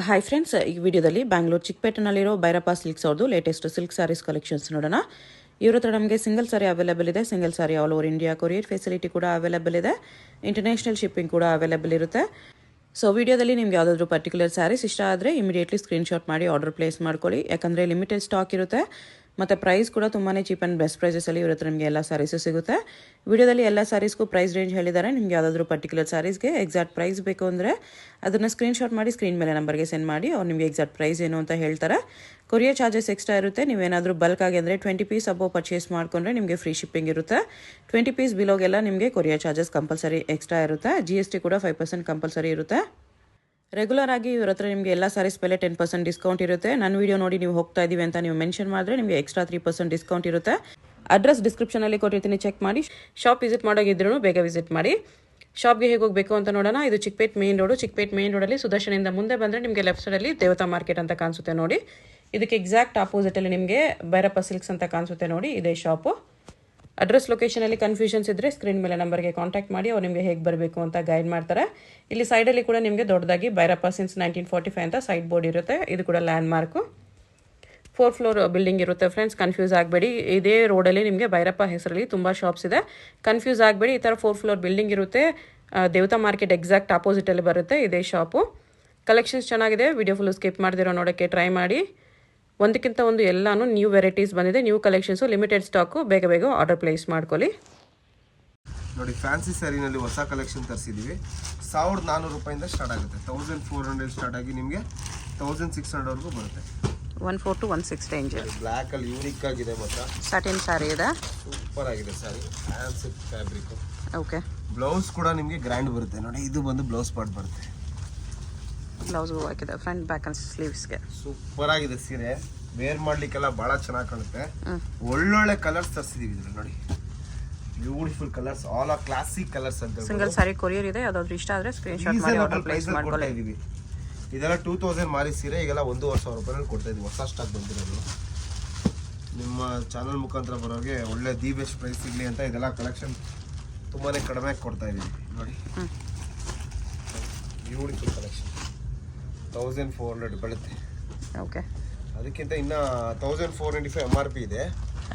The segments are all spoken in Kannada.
ಹಾಯ್ ಫ್ರೆಂಡ್ಸ್, ಈ ವಿಡಿಯೋದಲ್ಲಿ ಬ್ಯಾಂಗ್ಳೂರು ಚಿಕ್ಕಪೇಟೆನಲ್ಲಿರೋ ಭೈರಪ್ಪ ಸಿಲ್ಕ್ಸ್ ಅವ್ರದ್ದು ಲೇಟೆಸ್ಟ್ ಸಿಲ್ಕ್ ಸ್ಯಾರೀಸ್ ಕಲೆಕ್ಷನ್ಸ್ ನೋಡೋಣ. ಇವ್ರ ಹತ್ರ ನಮಗೆ ಸಿಂಗಲ್ ಸಾರಿ ಅವೈಲೇಬಲ್ ಇದೆ. Single sari all over India courier facility ಕೂಡ ಅವೈಲೇಬಲ್ ಇದೆ. ಇಂಟರ್ನ್ಯಾಷನಲ್ ಶಿಪ್ಪಿಂಗ್ ಕೂಡ ಅವೈಲೇಬಲ್ ಇರುತ್ತೆ. ಸೊ ವಿಡಿಯೋದಲ್ಲಿ ನಿಮ್ಗೆ ಯಾವುದಾದ್ರೂ ಪರ್ಟಿಕ್ಯುಲರ್ ಸ್ಯಾರೀಸ್ ಇಷ್ಟ ಆದರೆ ಇಮಿಡಿಯೇಟ್ಲಿ ಸ್ಕ್ರೀನ್ಶಾಟ್ ಮಾಡಿ ಆರ್ಡರ್ ಪ್ಲೇಸ್ ಮಾಡ್ಕೊಳ್ಳಿ. ಯಾಕಂದರೆ ಲಿಮಿಟೆಡ್ ಸ್ಟಾಕ್ ಇರುತ್ತೆ ಮತ್ತು ಪ್ರೈಸ್ ಕೂಡ ತುಂಬಾ ಚೀಪ್ ಆ್ಯಂಡ್ ಬೆಸ್ಟ್ ಪ್ರೈಸಸಲ್ಲಿ ಇವ್ರ ಹತ್ರ ನಿಮಗೆ ಎಲ್ಲ ಸ್ಯಾರೀಸು ಸಿಗುತ್ತೆ. ವಿಡಿಯೋದಲ್ಲಿ ಎಲ್ಲ ಸ್ಯಾರೀಸ್ಗೂ ಪ್ರೈಸ್ ರೇಂಜ್ ಹೇಳಿದ್ದಾರೆ. ನಿಮ್ಗೆ ಯಾವುದಾದ್ರೂ ಪರ್ಟಿಕ್ಯುಲರ್ ಸ್ಯಾರೀಸ್ಗೆ ಎಕ್ಸಾಕ್ಟ್ ಪ್ರೈಸ್ ಬೇಕು ಅಂದರೆ ಅದನ್ನು ಸ್ಕ್ರೀನ್ಶಾಟ್ ಮಾಡಿ ಸ್ಕ್ರೀನ್ ಮೇಲೆ ನಂಬರ್ಗೆ ಸೆಂಡ್ ಮಾಡಿ ಅವ್ರು ನಿಮಗೆ ಎಕ್ಸಾಕ್ಟ್ ಪ್ರೈಸ್ ಏನು ಅಂತ ಹೇಳ್ತಾರೆ. ಕೊರಿಯರ್ ಚಾರ್ಜಸ್ ಎಕ್ಸ್ಟ್ರಾ ಇರುತ್ತೆ. ನೀವೇನಾದರೂ ಬಲ್ಕ್ ಆಗಿ ಅಂದರೆ 20 ಪೀಸ್ ಅಬೋವ್ ಪರ್ಚೇಸ್ ಮಾಡಿಕೊಂಡ್ರೆ ನಿಮಗೆ ಫ್ರೀ ಶಿಪ್ಪಿಂಗ್ ಇರುತ್ತೆ. 20 ಪೀಸ್ ಬಿಲೋಗೆಲ್ಲ ನಿಮಗೆ ಕೊರಿಯರ್ ಚಾರ್ಜಸ್ ಕಂಪಲ್ಸರಿ ಎಕ್ಸ್ಟ್ರಾ ಇರುತ್ತೆ. GST ಕೂಡ 5% ಕಂಪಲ್ಸರಿ ಇರುತ್ತೆ. ರೆಗ್ಯುಲರ್ ಆಗಿ ಇವ್ರ ಹತ್ರ ನಿಮಗೆ ಎಲ್ಲ ಸ್ಯಾರೀಸ್ ಮೇಲೆ 10% ಡಿಸ್ಕೌಂಟ್ ಇರುತ್ತೆ. ನನ್ನ ವಿಡಿಯೋ ನೋಡಿ ನೀವು ಹೋಗ್ತಾ ಇದ್ದೀವಿ ಅಂತ ನೀವು ಮೆನ್ಷನ್ ಮಾಡಿದ್ರೆ ನಿಮಗೆ ಎಕ್ಸ್ಟ್ರಾ 3% ಡಿಸ್ಕೌಂಟ್ ಇರುತ್ತೆ. ಅಡ್ರೆಸ್ ಡಿಸ್ಕ್ರಿಪ್ಷನಲ್ಲಿ ಕೊಟ್ಟಿರ್ತೀನಿ, ಚೆಕ್ ಮಾಡಿ. ಶಾಪ್ ವಿಸಿಟ್ ಮಾಡೋಗಿದ್ರು ಬೇಗ ವಿಸಿಟ್ ಮಾಡಿ. ಶಾಪ್ಗೆ ಹೇಗೆ ಹೋಗಬೇಕು ಅಂತ ನೋಡೋಣ. ಇದು Chickpet main road. Chickpet main ರೋಡಲ್ಲಿ ಸುದರ್ಶನಿಂದ ಮುಂದೆ ಬಂದರೆ ನಿಮಗೆ ಲೆಫ್ಟ್ ಸೈಡಲ್ಲಿ ದೇವತಾ ಮಾರ್ಕೆಟ್ ಅಂತ ಕಾಣಿಸುತ್ತೆ ನೋಡಿ. ಇದಕ್ಕೆ ಎಕ್ಸಾಕ್ಟ್ ಆಪೋಸಿಟಲ್ಲಿ ನಿಮಗೆ ಭೈರಪ್ಪ ಸಿಲ್ಕ್ಸ್ ಅಂತ ಕಾಣಿಸುತ್ತೆ ನೋಡಿ, ಇದೇ ಶಾಪು. ಅಡ್ರೆಸ್ ಲೊಕೇಶನಲ್ಲಿ ಕನ್ಫ್ಯೂಷನ್ಸ್ ಇದ್ದರೆ ಸ್ಕ್ರೀನ್ ಮೇಲೆ ನಂಬರ್ಗೆ ಕಾಂಟ್ಯಾಕ್ಟ್ ಮಾಡಿ ಅವ್ರು ನಿಮಗೆ ಹೇಗೆ ಬರಬೇಕು ಅಂತ ಗೈಡ್ ಮಾಡ್ತಾರೆ. ಇಲ್ಲಿ ಸೈಡಲ್ಲಿ ಕೂಡ ನಿಮಗೆ ದೊಡ್ಡದಾಗಿ ಭೈರಪ್ಪ ಸಿನ್ಸ್ 1945 ಅಂತ ಸೈಡ್ ಬೋರ್ಡ್ ಇರುತ್ತೆ. ಇದು ಕೂಡ landmark. 4th floor building ಇರುತ್ತೆ ಫ್ರೆಂಡ್ಸ್, ಕನ್ಫ್ಯೂಸ್ ಆಗಬೇಡಿ. ಇದೇ ರೋಡಲ್ಲಿ ನಿಮಗೆ ಭೈರಪ್ಪ ಹೆಸರಲ್ಲಿ ತುಂಬ ಶಾಪ್ಸ್ ಇದೆ. ಕನ್ಫ್ಯೂಸ್ ಆಗಬೇಡಿ. ಈ ಥರ 4th ಫ್ಲೋರ್ ಬಿಲ್ಡಿಂಗ್ ಇರುತ್ತೆ. ದೇವತಾ ಮಾರ್ಕೆಟ್ ಎಕ್ಸಾಕ್ಟ್ ಆಪೋಸಿಟಲ್ಲಿ ಬರುತ್ತೆ ಇದೇ ಶಾಪು. ಕಲೆಕ್ಷನ್ಸ್ ಚೆನ್ನಾಗಿದೆ. ವಿಡಿಯೋ ಫುಲ್ಲು ಸ್ಕಿಪ್ ಮಾಡ್ದಿರೋ ನೋಡೋಕ್ಕೆ ಟ್ರೈ ಮಾಡಿ. ಒಂದಕ್ಕಿಂತ ಒಂದು ಎಲ್ಲಾನು ನ್ಯೂ ವೆರೈಟೀಸ್ ಬಂದಿದೆ, ನ್ಯೂ ಕಲೆಕ್ಷನ್ಸು, ಲಿಮಿಟೆಡ್ ಸ್ಟಾಕು. ಬೇಗ ಬೇಗ ಆರ್ಡರ್ ಪ್ಲೇಸ್ ಮಾಡ್ಕೊಳ್ಳಿ. ನೋಡಿ, ಫ್ಯಾನ್ಸಿ ಸ್ಯಾರಿನಲ್ಲಿ ಹೊಸ ಕಲೆಕ್ಷನ್ ತರಿಸಿದ್ದೀವಿ. 1400 ರೂಪಾಯಿಂದ ಸ್ಟಾರ್ಟ್ ಆಗುತ್ತೆ. 1400 ಸ್ಟಾರ್ಟ್ ಆಗಿ ನಿಮಗೆ 1600ವರೆಗೂ ಬರುತ್ತೆ. 14 to 16 ರೇಂಜ್. ಬ್ಲ್ಯಾಕ್ ಅಲ್ಲಿ ಯೂನಿಕ್ ಆಗಿದೆ ಮಾತ್ರ. ಸಾಟಿನ್ ಸ್ಯಾರಿ ಇದೆ, ಸೂಪರ್ ಆಗಿದೆ sari. Fancy fabric. Okay. Blouse ಕೂಡ ನಿಮಗೆ ಗ್ರ್ಯಾಂಡ್ ಬರುತ್ತೆ ನೋಡಿ. ಇದು ಬಂದು ಬ್ಲೌಸ್ ಪಾರ್ಟ್ ಬರುತ್ತೆ. ಬ್ಲೌಸ್ಗೂ ಹಾಕಿದೆ ಫ್ರಂಟ್ ಬ್ಯಾಕ್ ಅಂಡ್ ಸ್ಲೀವ್ಸ್ಗೆ. ಸೂಪರ್ ಆಗಿದೆ ಸೀರೆ. ವೇರ್ ಮಾಡ್ಲಿಕ್ಕೆಲ್ಲ ಬಹಳ ಚೆನ್ನಾಗಿ ಕಾಣುತ್ತೆ. ಒಳ್ಳೊಳ್ಳೆ ಕಲರ್ಸ್ ತರಿಸಿದೀವಿ ಇದ್ರಲ್ಲಿ ನೋಡಿ. Beautiful colours, all are classic colours ಅಂತ. ಸಿಂಗಲ್ ಸಾರಿ ಕೊರಿಯರ್ ಇದೆ. ಯಾವ್ದಾದ್ರು ಇಷ್ಟ ಆದ್ರೆ ಸ್ಕ್ರೀನ್ಶಾಟ್ ಮಾಡಿ ಆರ್ಡರ್ ಪ್ಲೇಸ್ ಮಾಡ್ಕೊಳ್ಳಿ. ಇದೆಲ್ಲ 2000 ಮಾರಿ ಸೀರೆ ಈಗೆಲ್ಲ 1500 ರೂಪಾಯಿನಲ್ಲಿ ಕೊಡ್ತಾ ಇದೀವಿ. ಹೊಸ ಸ್ಟಾಕ್ ಬಂದಿರೋದು. ನಿಮ್ಮ ಚಾನಲ್ ಮುಖಾಂತರ ಬರೋರಿಗೆ ಒಳ್ಳೆ ದಿ ಬೆಸ್ಟ್ ಪ್ರೈಸ್ ಸಿಗಲಿ ಅಂತ ಇದೆಲ್ಲ ಕಲೆಕ್ಷನ್ ತುಂಬಾನೇ ಕಡಿಮೆ ಕೊಡ್ತಾ ಇದೀವಿ ನೋಡಿ. Beautiful collection. 1400 ಬೀಳುತ್ತೆ. ಓಕೆ. ಅದಕ್ಕಿಂತ ಇನ್ನ 1495 MRP ಇದೆ.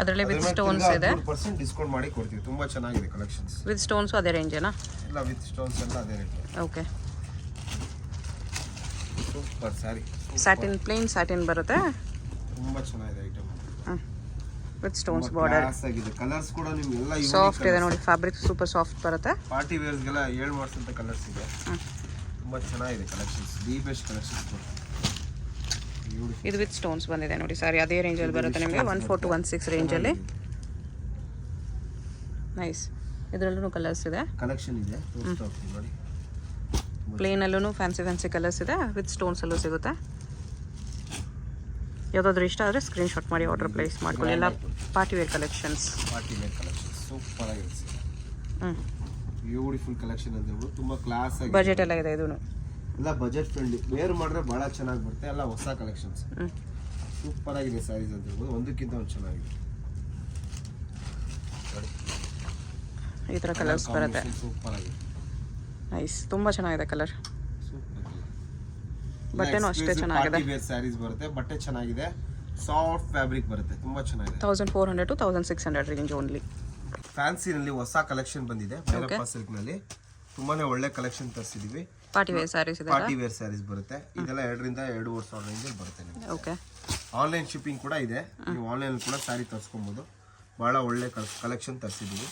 ಅದರಲ್ಲಿ ವಿತ್ ಸ್ಟೋನ್ಸ್ ಇದೆ. 10% ಡಿಸ್ಕೌಂಟ್ ಮಾಡಿ ಕೊಡ್ತೀವಿ. ತುಂಬಾ ಚೆನ್ನಾಗಿದೆ ಕಲೆಕ್ಷನ್ಸ್. ವಿತ್ ಸ್ಟೋನ್ಸ್ ಅದೇ ರೇಂಜೇನಾ? ಎಲ್ಲ ವಿತ್ ಸ್ಟೋನ್ಸ್ ಎಲ್ಲ ಅದೇ range. Okay. Super saree. Satin, plain satin ಬರುತ್ತೆ. ತುಂಬಾ ಚೆನ್ನಾಗಿದೆ item. With stones border. Class ಆಗಿದೆ. ಕಲರ್ಸ್ ಕೂಡ ನಿಮ್ಗೆಲ್ಲ ಸಾಫ್ಟ್ ಇದೆ ನೋಡಿ. ಫ್ಯಾಬ್ರಿಕ್ ಸೂಪರ್ ಸಾಫ್ಟ್ ಬರುತ್ತೆ. ಪಾರ್ಟಿ ವೇರ್ಸ್ ಗೆಲ್ಲ 7 ಮಾಡಿಸಂತ ಕಲರ್ಸ್ ಇದೆ. ತುಂಬಾ ಚೆನ್ನಾಗಿದೆ ಕಲೆಕ್ಷನ್ಸ್. ದಿ ಬೆಸ್ಟ್ ಕಲೆಕ್ಷನ್ಸ್ ಬರುತ್ತೆ. ಇದು ವಿತ್ ಸ್ಟೋನ್ಸ್ ಬಂದಿದೆ ನೋಡಿ. ಸಾರಿ ಅದೇ ರೇಂಜಲ್ಲಿ ಬರುತ್ತೆ ನಿಮಗೆ. 14 to 16 ರೇಂಜಲ್ಲಿ. ನೈಸ್. ಇದರಲ್ಲೂ ಕಲರ್ಸ್ ಇದೆ. ಕಲೆಕ್ಷನ್ ಇದೆ, ತೋರಿಸ್ತಾ ಹೋಗ್ತೀನಿ ನೋಡಿ. ಪ್ಲೇನಲ್ಲೂ ಫ್ಯಾನ್ಸಿ ಕಲರ್ಸ್ ಇದೆ. ವಿತ್ ಸ್ಟೋನ್ಸಲ್ಲೂ ಸಿಗುತ್ತೆ. ಯಾವುದಾದ್ರೂ ಇಷ್ಟ ಆದರೆ ಸ್ಕ್ರೀನ್ಶಾಟ್ ಮಾಡಿ ಆರ್ಡರ್ ಪ್ಲೇಸ್ ಮಾಡ್ಕೊಳ್ಳಿ. ಎಲ್ಲ party wear collections. Party wear collections super ಆಗಿದೆ. ಬ್ಯೂಟಿಫುಲ್ ಕಲೆಕ್ಷನ್ ಅಂತ ಹೇಳ್ಬೋದು. ತುಂಬಾ ಕ್ಲಾಸ್ ಆಗಿದೆ. ಬಜೆಟ್ ಎಲ್ಲ ಇದೆ. ಇದು ಎಲ್ಲ ಬಜೆಟ್ ಫ್ರೆಂಡ್ಲಿ. ವೇರ್ ಮಾಡಿದ್ರೆ ಬಹಳ ಚೆನ್ನಾಗಿ ಬರುತ್ತೆ. ಎಲ್ಲ ಹೊಸ ಕಲೆಕ್ಷನ್ಸ್. ಸೂಪರ್ ಆಗಿದೆ ಸ್ಯಾರೀಸ್ ಅಂತ ಹೇಳ್ಬೋದು. ಒಂದಕ್ಕಿಂತ ಒಂದು ಚೆನ್ನಾಗಿದೆ. ಈ ಥರ ಕಲರ್ಸ್ ಬರುತ್ತೆ. ಸೂಪರ್ ಆಗಿದೆ. ನೈಸ್. ತುಂಬ ಚೆನ್ನಾಗಿದೆ ಕಲರ್. ಸೂಪರ್. ಬಟ್ಟೆನೂ ಅಷ್ಟೇ ಚೆನ್ನಾಗಿದೆ. ಪಾರ್ಟಿ ವೇರ್ ಸ್ಯಾರೀಸ್ ಬರುತ್ತೆ. ಬಟ್ಟೆ ಚೆನ್ನಾಗಿದೆ. ಸಾಫ್ಟ್ ಫ್ಯಾಬ್ರಿಕ್ ಬರುತ್ತೆ. ತುಂಬಾ ಚೆನ್ನಾಗಿದೆ. 1400 to 1600 ರೇಂಜ್ ಓನ್ಲಿ. ಫ್ಯಾನ್ಸಿನಲ್ಲಿ ಹೊಸ ಕಲೆಕ್ಷನ್ ಬಂದಿದೆ. ಭೈರಪ್ಪ ಸಿಲ್ಕ್ ನಲ್ಲಿ ತುಂಬಾನೇ ಒಳ್ಳೆ ಕಲೆಕ್ಷನ್ ತರಿಸಿದೀವಿ. ಪಾರ್ಟಿ ವೇರ್ ಸ್ಯಾರೀಸ್ ಇದೆ. ಪಾರ್ಟಿ ವೇರ್ ಸ್ಯಾರೀಸ್ ಬರುತ್ತೆ. ಇದೆಲ್ಲ 2 ರಿಂದ 2.5 ರೇಂಜ್ ಅಲ್ಲಿ ಬರುತ್ತೆ ನಿಮಗೆ. ಓಕೆ. ಆನ್ಲೈನ್ ಶಿಪ್ಪಿಂಗ್ ಕೂಡ ಇದೆ. ನೀವು ಆನ್ಲೈನ್ ಕೂಡ ಸ್ಯಾರಿ ತರಿಸ್ಕೊಬಹುದು. ಬಹಳ ಒಳ್ಳೆ ಕಲೆಕ್ಷನ್ ತರಿಸಿದೀವಿ.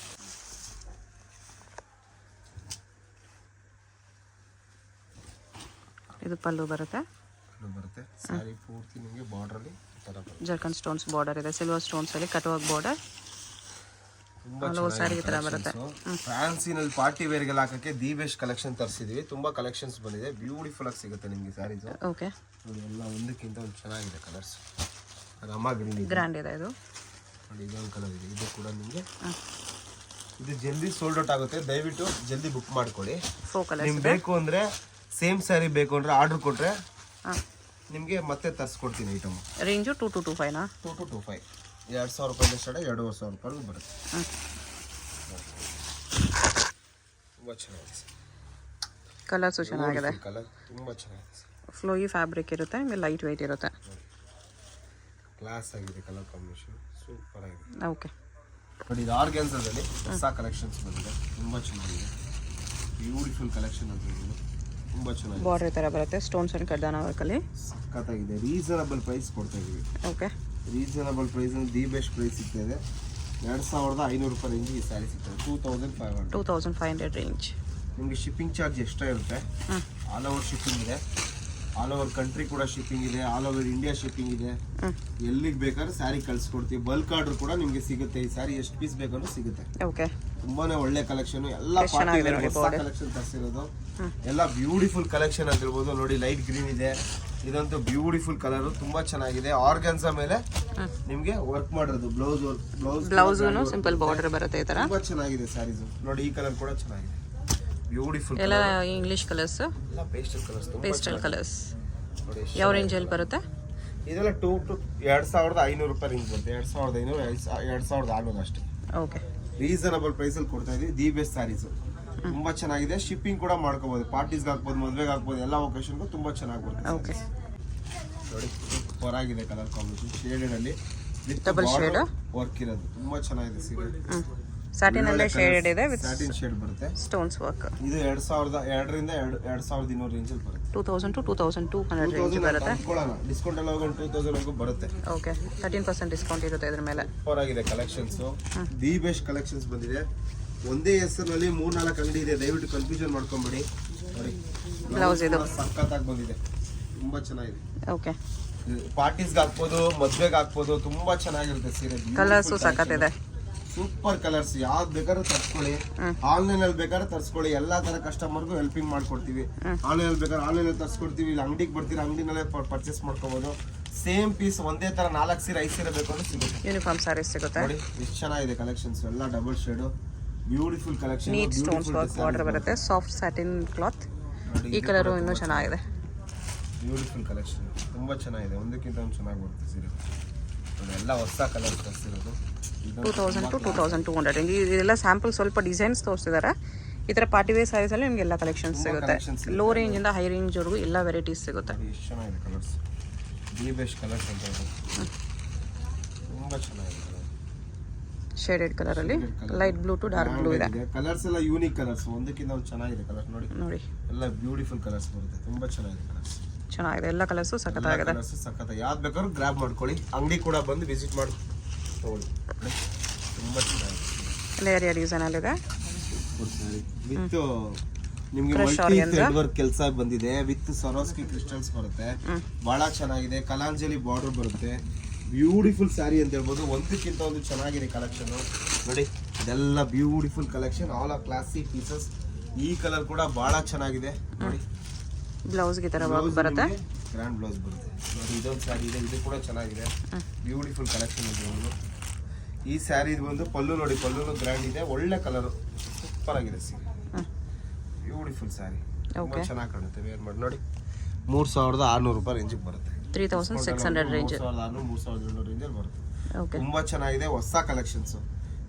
ಇದು ಪಲ್ಲು ಬರುತ್ತೆ. ಸ್ಯಾರಿ ಪೂರ್ತಿ ನಿಮಗೆ ಬಾರ್ಡರ್ ಅಲ್ಲಿ ತರ ಬರುತ್ತೆ. ಜರ್ಕನ್ ಸ್ಟೋನ್ಸ್ ಬಾರ್ಡರ್ ಇದೆ. ಸಿಲ್ವರ್ ಸ್ಟೋನ್ಸ್ ಅಲ್ಲಿ ಕಟ್ ವರ್ಕ್ ಬಾರ್ಡರ್. ತುಂಬಾ ಸ್ಯಾರಿ ತರ ಬರುತ್ತೆ. ಫ್ಯಾನ್ಸಿನಲ್ಲಿ ಪಾರ್ಟಿ ವೇರ್ ಗೆಲ್ಲ ಹಾಕಕ್ಕೆ ದಿ ಬೆಸ್ಟ್ ಕಲೆಕ್ಷನ್ ತರಿಸಿದೀವಿ. ತುಂಬಾ ಕಲೆಕ್ಷನ್ಸ್ ಬಂದಿದೆ. ಬ್ಯೂಟಿಫುಲ್ ಆಗಿ ಸಿಗುತ್ತೆ ನಿಮಗೆ ಸ್ಯಾರೀಸ್. ಓಕೆ. ನೋಡಿ, ಎಲ್ಲ ಒಂದಕ್ಕಿಂತ ಒಂದು ಚೆನ್ನಾಗಿದೆ ಕಲರ್ಸ್. ರಾಮ ಗ್ರೀನ್ ಗ್ರ್ಯಾಂಡ್ ಇದೆ. ಇದು ನೋಡಿ, ಇದೊಂದು ಕಲರ್ ಇದೆ. ಇದು ಕೂಡ ನಿಮಗೆ ಇದು ಜಲ್ದಿ ಸೋಲ್ಡ್ ಔಟ್ ಆಗುತ್ತೆ. ದಯವಿಟ್ಟು ಜಲ್ದಿ ಬುಕ್ ಮಾಡ್ಕೊಳ್ಳಿ. ನಿಮ್ಗೆ ಬೇಕು ಅಂದ್ರೆ ಸೇಮ್ ಸ್ಯಾರಿ ಬೇಕು ಅಂದ್ರೆ ಆರ್ಡರ್ ಕೊಟ್ರೆ ನಿಮಗೆ ಮತ್ತೆ ತರಿಸ್ಕೊಡ್ತೀನಿ ಐಟಮ್. ರೇಂಜು 2 to 25 ನಾ? 2 to 25. 2000 ರೂಪಾಯಿಂದ ಸ್ಟಾರ್ಟ್ 2500 ರೂಪಾಯಿ ಬರುತ್ತೆ. ತುಂಬ ಚೆನ್ನಾಗಿದೆ. ಕಲರ್ಸು ಚೆನ್ನಾಗಿದೆ. ಕಲರ್ ತುಂಬ ಚೆನ್ನಾಗಿದೆ. ಫ್ಲೋಯಿ ಫ್ಯಾಬ್ರಿಕ್ ಇರುತ್ತೆ, ಆಮೇಲೆ ಲೈಟ್ ವೆಯ್ಟ್ ಇರುತ್ತೆ. ಕ್ಲಾಸ್ ಆಗಿದೆ ಕಲರ್ ಕಾಂಬಿನೇಷನ್, ಸೂಪರ್ ಆಗಿದೆ. ಓಕೆ ಬಟ್ ಇದು ಆರ್ಗ್ಯಾನ್ಸದಲ್ಲಿ ಹೊಸ ಕಲೆಕ್ಷನ್ಸ್ ಬಂದಿದೆ, ತುಂಬ ಚೆನ್ನಾಗಿದೆ. ಬ್ಯೂಟಿಫುಲ್ ಕಲೆಕ್ಷನ್ ಅಂತ ಹೇಳಿದ್ರು, ತುಂಬ ಚೆನ್ನಾಗಿದೆ. ಬಾರ್ಡರ್ ಥರ ಬರುತ್ತೆ, ಸ್ಟೋನ್ಸ್ ಆ್ಯಂಡ್ ಕಡ್ದಾನ ವರ್ಕಲ್ಲಿ ಸಖತ್ತಾಗಿದೆ. ರೀಸನಬಲ್ ಪ್ರೈಸ್ ಕೊಡ್ತಾ ಇದೀವಿ. Okay reasonable price the best price ಸಿಗ್ತಾ ಇದೆ. 2500 ರೂಪಾಯಿ ರೇಂಜ್ ಈ ಸ್ಯಾರಿ ಸಿಗ್ತದೆ. 2500 ರೇಂಜ್. ನಿಮಗೆ ಶಿಪ್ಪಿಂಗ್ ಚಾರ್ಜ್ ಎಕ್ಸ್ಟ್ರಾ ಇರುತ್ತೆ. ಆಲ್ ಓವರ್ ಶಿಪ್ಪಿಂಗ್ ಇದೆ, ಆಲ್ ಓವರ್ ಕಂಟ್ರಿ ಕೂಡ ಶಿಪ್ಪಿಂಗ್ ಇದೆ, ಆಲ್ ಓವರ್ ಇಂಡಿಯಾ ಶಿಪ್ಪಿಂಗ್ ಇದೆ. ಎಲ್ಲಿಗೆ ಬೇಕಾದ್ರೆ ಸ್ಯಾರಿ ಕಳ್ಸಿಕೊಡ್ತೀವಿ. ಬಲ್ಕ್ ಆರ್ಡರ್ ಕೂಡ ನಿಮಗೆ ಸಿಗುತ್ತೆ. ಈ ಸ್ಯಾರಿ ಎಷ್ಟು ಪೀಸ್ ಬೇಕಂದ್ರೂ ಸಿಗುತ್ತೆ. ಓಕೆ ತುಂಬಾನೇ ಒಳ್ಳೆ ಕಲೆಕ್ಷನ್, ಎಲ್ಲ ಕಲೆಕ್ಷನ್ ತರಿಸಿರೋದು, ಎಲ್ಲ ಬ್ಯೂಟಿಫುಲ್ ಕಲೆಕ್ಷನ್ ಅಂತ ಹೇಳ್ಬೋದು. ನೋಡಿ ಲೈಟ್ ಗ್ರೀನ್ ಇದೆ, ಇದಂತೂ ಬ್ಯೂಟಿಫುಲ್ ಕಲರ್, ತುಂಬಾ ಚೆನ್ನಾಗಿದೆ. ಆರ್ಗನ್ಸಾ ಮೇಲೆ ನಿಮ್ಗೆ ವರ್ಕ್ ಮಾಡಿರೋದು, ಬ್ಲೌಸ್ ಸಿಂಪಲ್ ಬಾರ್ಡರ್ ಬರುತ್ತೆ ಈ ತರ. ತುಂಬಾ ಚೆನ್ನಾಗಿದೆ ಸ್ಯಾರೀಸ್. ನೋಡಿ ಈ ಕಲರ್ ಕೂಡ ಚೆನ್ನಾಗಿದೆ, ಬ್ಯೂಟಿಫುಲ್. ಎಲ್ಲ ಇಂಗ್ಲಿಷ್ ಕಲರ್ಸ್, ಎಲ್ಲ ಪೇಸ್ಟಲ್ ಕಲರ್ಸ್. ನೋಡಿ ಯಾವ ರೇಂಜ್ ಅಲ್ಲಿ ಬರುತ್ತೆ ಇದೆಲ್ಲ 2500 ರೂಪಾಯಿ ರೇಂಜ್ ಬರುತ್ತೆ. 2500, 2600 ಅಷ್ಟೇ. ಓಕೆ ರೀಸನಬಲ್ ಪ್ರೈಸ್ ಅಲ್ಲಿ ಕೊಡ್ತಾ ಇದೀವಿ. ದಿ ಬೆಸ್ಟ್ ಸ್ಯಾರೀಸ್ ತುಂಬಾ ಚೆನ್ನಾಗಿದೆ. ಶಿಪ್ಪಿಂಗ್ ಕೂಡ ಮಾಡ್ಕೋಬಹುದು, ಪಾರ್ಟೀಸ್ಗೆ ಹಾಕ್ಬೋದು, ಮದುವೆಗೆ ಹಾಕ್ಬೋದು, ಎಲ್ಲ ಒಕೇಶನ್ಗೂ ತುಂಬಾ ಚೆನ್ನಾಗಿ ಬರುತ್ತೆ. ಓಕೆ ನೋಡಿ ಸೂಪರ್ ಆಗಿದೆ ಕಲರ್ ಕಾಂಬಿನೇಷನ್, ಶೇಡೆಡ್ ಅಲ್ಲಿ ವಿತ್ ಡಬಲ್ ಶೇಡ್ ವರ್ಕ್ ಇರೋದು, ತುಂಬಾ ಚೆನ್ನಾಗಿದೆ ಸೀರೆ. ಸ್ಯಾಟಿನ್ ಅಲ್ಲೇ ಶೇಡ್ ಇದೆ ವಿತ್ ಸ್ಯಾಟಿನ್ ಶೇಡ್ ಬರುತ್ತೆ, ಸ್ಟೋನ್ಸ್ ವರ್ಕ್. ಇದು 2200 ರಿಂದ 2200 ರೇಂಜ್ ಅಲ್ಲಿ ಬರುತ್ತೆ. 2000 to 2200 ರೇಂಜ್ ಬರುತ್ತೆ. ಡಿಸ್ಕೌಂಟ್ ಎಲ್ಲ ಹೋಗಿ 2000 ವರೆಗೂ ಬರುತ್ತೆ. ಓಕೆ 13% ಡಿಸ್ಕೌಂಟ್ ಇರುತ್ತೆ ಇದ್ರ ಮೇಲೆ. ಸೂಪರ್ ಆಗಿದೆ ಕಲೆಕ್ಷನ್ಸ್, ದಿ ಬೆಸ್ಟ್ ಕಲೆಕ್ಷನ್ಸ್ ಬಂದಿದೆ. ಒಂದೇ ಹೆಸರಿನಲ್ಲಿ 3-4 ಅಂಗಡಿ ಇದೆ, ದಯವಿಟ್ಟು ಕನ್ಫ್ಯೂಷನ್ ಮಾಡ್ಕೊಂಬೇಡಿ. ನೋಡಿ ಬ್ಲೌಸ್ ಇದು ಸಖತ್ತಾಗಿ ಬಂದಿದೆ, ತುಂಬಾ ಚೆನ್ನಾಗಿದೆ. ಓಕೆ ಪಾರ್ಟೀಸ್ಗೆ ಹಾಕ್ಬೋದು, ಮದ್ವೆಗೆ ಹಾಕ್ಬೋದು, ತುಂಬಾ ಚೆನ್ನಾಗಿರುತ್ತೆ ಸೀರೆ. ಕಲರ್ಸು ಸಖತ್ತಿದೆ, ಸೂಪರ್ ಕಲರ್ಸ್. ಯಾವ್ದು ಬೇಕಾದ್ರೂ ತರ್ಸ್ಕೊಳ್ಳಿ, ಆನ್ಲೈನ್ ಅಲ್ಲಿ ಬೇಕಾದ್ರೆ ತರ್ಸ್ಕೊಳ್ಳಿ. ಎಲ್ಲಾ ತರ ಕಸ್ಟಮರ್ಗೂ ಹೆಲ್ಪಿಂಗ್ ಮಾಡ್ಕೊಡ್ತೀವಿ. ಆನ್ಲೈನ್ ಅಲ್ಲಿ ಬೇಕಾದ್ರೆ ಆನ್ಲೈನ್ ಅಲ್ಲಿ ತರ್ಸ್ಕೊಡ್ತೀವಿ, ಇಲ್ಲ ಅಂಗಡಿಗೆ ಬರ್ತೀರಾ ಅಂಗಡಿನಲ್ಲೇ ಪರ್ಚೇಸ್ ಮಾಡ್ಕೋಬಹುದು. ಸೇಮ್ ಪೀಸ್ ಒಂದೇ ತರ 4 ಸೀರೆ 5 ಸೀರೆ ಬೇಕು ಅಂದ್ರೆ ಸಿಗುತ್ತೆ. ಯೂನಿಫಾರ್ಮ್ ಸ್ಯಾರೀಸ್ ಸಿಗುತ್ತೆ. ನೋಡಿ ಎಷ್ಟು ಚೆನ್ನಾಗಿದೆ ಕಲೆಕ್ಷನ್ಸ್, ಎಲ್ಲ double shade, beautiful collection. Neat stones work border ಬರುತ್ತೆ, ಸಾಫ್ಟ್ ಸ್ಯಾಟಿನ್ ಕ್ಲಾತ್. ಈ ಕಲರ್ ಇನ್ನೂ ಚೆನ್ನಾಗಿದೆ, ಬ್ಯೂಟಿಫುಲ್ ಕಲೆಕ್ಷನ್, ತುಂಬಾ ಚೆನ್ನಾಗಿದೆ. ಒಂದಕ್ಕಿಂತ ಒಂದು ಚೆನ್ನಾಗಿ ಬರುತ್ತೆ ಸೀರೆ. ನೋಡಿ ಎಲ್ಲ ಹೊಸ ಕಲರ್ ತರಿಸಿರೋದು. 2000 to 2200 range. ಇದೆಲ್ಲ ಸ್ಯಾಂಪಲ್, ಸ್ವಲ್ಪ ಡಿಸೈನ್ಸ್ ತೋರಿಸಿದ್ದಾರೆ. ಈ ಥರ ಪಾರ್ಟಿ ವೇರ್ ಸ್ಯಾರೀಸ್ ಅಲ್ಲಿ ನಿಮಗೆ ಎಲ್ಲ ಕಲೆಕ್ಷನ್ಸ್ ಸಿಗುತ್ತೆ. ಲೋ ರೇಂಜ್ ಇಂದ ಹೈ ರೇಂಜ್ ವರೆಗೂ ಎಲ್ಲ ವೆರೈಟೀಸ್ ಸಿಗುತ್ತೆ. ಎಷ್ಟು ಚೆನ್ನಾಗಿದೆ ಕಲರ್ಸ್, ದಿ ಬೆಸ್ಟ್ ಕಲರ್ಸ್ ಅಂತ ಹೇಳ್ಬೋದು, ತುಂಬಾ ಚೆನ್ನಾಗಿದೆ. ಶೇಡೆಡ್ ಕಲರ್ ಅಲ್ಲಿ light blue to dark blue ಇದೆ. ಕಲರ್ಸ್ ಎಲ್ಲ ಯೂನಿಕ್ ಕಲರ್ಸ್, ಒಂದಕ್ಕಿಂತ ಒಂದು ಚೆನ್ನಾಗಿದೆ ಕಲರ್. ನೋಡಿ ಎಲ್ಲ ಬ್ಯೂಟಿಫುಲ್ ಕಲರ್ಸ್ ಬರುತ್ತೆ, ತುಂಬಾ ಚೆನ್ನಾಗಿದೆ ಕಲರ್ಸ್. ಚೆನ್ನಾಗಿದೆ, ಎಲ್ಲ ಕಲರ್ಸು ಸಖತ್ತಾಗಿದೆ. ಸಖತ್, ಯಾವ್ದು ಬೇಕಾದ್ರೂ ಗ್ರಾಬ್ ಮಾಡ್ಕೊಳ್ಳಿ. ಅಂಗಡಿ ಕೂಡ ಬಂದು ವಿಸಿಟ್ ಮಾಡಿ ತಗೊಳ್ಳಿ, ತುಂಬಾ ಚೆನ್ನಾಗಿದೆ. ಲೇಯರ್ ಡಿಸೈನ್ ಅಲ್ಲಿ ಇದೆ ವಿತ್ ನಿಮ್ಗೆ ಮಲ್ಟಿ ಥ್ರೆಡ್ ವರ್ಕ್ ಕೆಲಸ ಬಂದಿದೆ. ವಿತ್ ಸರೋಸ್ಕಿ ಕ್ರಿಸ್ಟಲ್ಸ್ ಬರುತ್ತೆ, ಬಹಳ ಚೆನ್ನಾಗಿದೆ. ಕಲಾಂಜಲಿ ಬಾರ್ಡರ್ ಬರುತ್ತೆ, ಬ್ಯೂಟಿಫುಲ್ ಸ್ಯಾರಿ ಅಂತ ಹೇಳ್ಬೋದು. ಒಂದಕ್ಕಿಂತ ಒಂದು ಚೆನ್ನಾಗಿದೆ ಕಲೆಕ್ಷನ್. ನೋಡಿ ಇದೆಲ್ಲ beautiful collection, all are classic pieces. ಈ ಕಲರ್ ಕೂಡ ಬಹಳ ಚೆನ್ನಾಗಿದೆ. ನೋಡಿ ಬ್ಲೌಸ್ಗೆ ತರ ವರ್ಕ್ ಬರುತ್ತೆ, ಗ್ರ್ಯಾಂಡ್ ಬ್ಲೌಸ್ ಬರುತ್ತೆ. ನೋಡಿ ಇದೊಂದು ಸ್ಯಾರಿ ಇದೆ, ಇದು ಕೂಡ ಚೆನ್ನಾಗಿದೆ, ಬ್ಯೂಟಿಫುಲ್ ಕಲೆಕ್ಷನ್ ಅಂತ ಹೇಳ್ಬೋದು. ಈ ಸ್ಯಾರಿ ಬಂದು ಪಲ್ಲು, ನೋಡಿ ಪಲ್ಲು ಗ್ರ್ಯಾಂಡ್ ಇದೆ, ಒಳ್ಳೆ ಕಲರ್, ಸೂಪರ್ ಆಗಿದೆ ಸೀರೆ. ಬ್ಯೂಟಿಫುಲ್ ಸ್ಯಾರಿ, ತುಂಬಾ ಚೆನ್ನಾಗಿ ಕಾಣುತ್ತೆ ವೇರ್ ಮಾಡಿ. ನೋಡಿ 3600 ರೂಪಾಯಿ ರೇಂಜಿಗೆ ಬರುತ್ತೆ. 3600 ರೇಂಜ್, 3600-3700 ರೇಂಜಲ್ಲಿ ಬರುತ್ತೆ. ಓಕೆ ತುಂಬಾ ಚೆನ್ನಾಗಿದೆ, ಹೊಸ ಕಲೆಕ್ಷನ್ಸ್,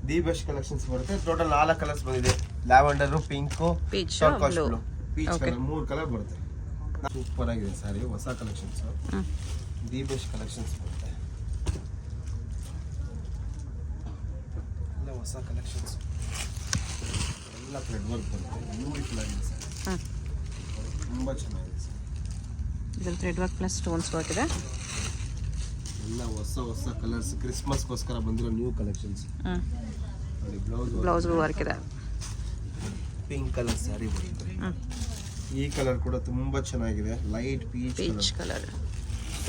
ದಿ ಬೆಸ್ಟ್ ಕಲೆಕ್ಷನ್ಸ್ ಬರುತ್ತೆ. ಟೋಟಲ್ 4 ಕಲರ್ಸ್ ಬಂದಿದೆ, lavender, pink, peach, blue, peach colour, 3 colour ಬರುತ್ತೆ. ಸೂಪರ್ ಆಗಿದೆ ಸ್ಯಾರಿ, ಹೊಸ ಕಲೆಕ್ಷನ್ಸ್, ದಿ ಬೆಸ್ಟ್ ಕಲೆಕ್ಷನ್ಸ್ ಬರುತ್ತೆ. ಎಲ್ಲ ಹೊಸ ಕಲೆಕ್ಷನ್ಸ್, ಎಲ್ಲ ಥ್ರೆಡ್ ವರ್ಕ್ ಬರುತ್ತೆ, ಬ್ಯೂಟಿಫುಲ್ ಆಗಿದೆ ಸರ್, ತುಂಬ ಚೆನ್ನಾಗಿದೆ ಸರ್. ಇದರಲ್ಲಿ thread work plus stones work ಇದೆ. ಎಲ್ಲ ಹೊಸ ಕಲರ್ಸ್, ಕ್ರಿಸ್ಮಸ್ಗೋಸ್ಕರ ಬಂದಿರೋ ನ್ಯೂ ಕಲೆಕ್ಷನ್ಸ್. ನೋಡಿ ಬ್ಲೌಸ್ ವರ್ಕ್ ಇದೆ, ಪಿಂಕ್ ಕಲರ್ ಸ್ಯಾರಿ ಬರುತ್ತೆ. ಈ ಕಲರ್ ಕೂಡ ತುಂಬಾ ಚೆನ್ನಾಗಿದೆ, light peach colour.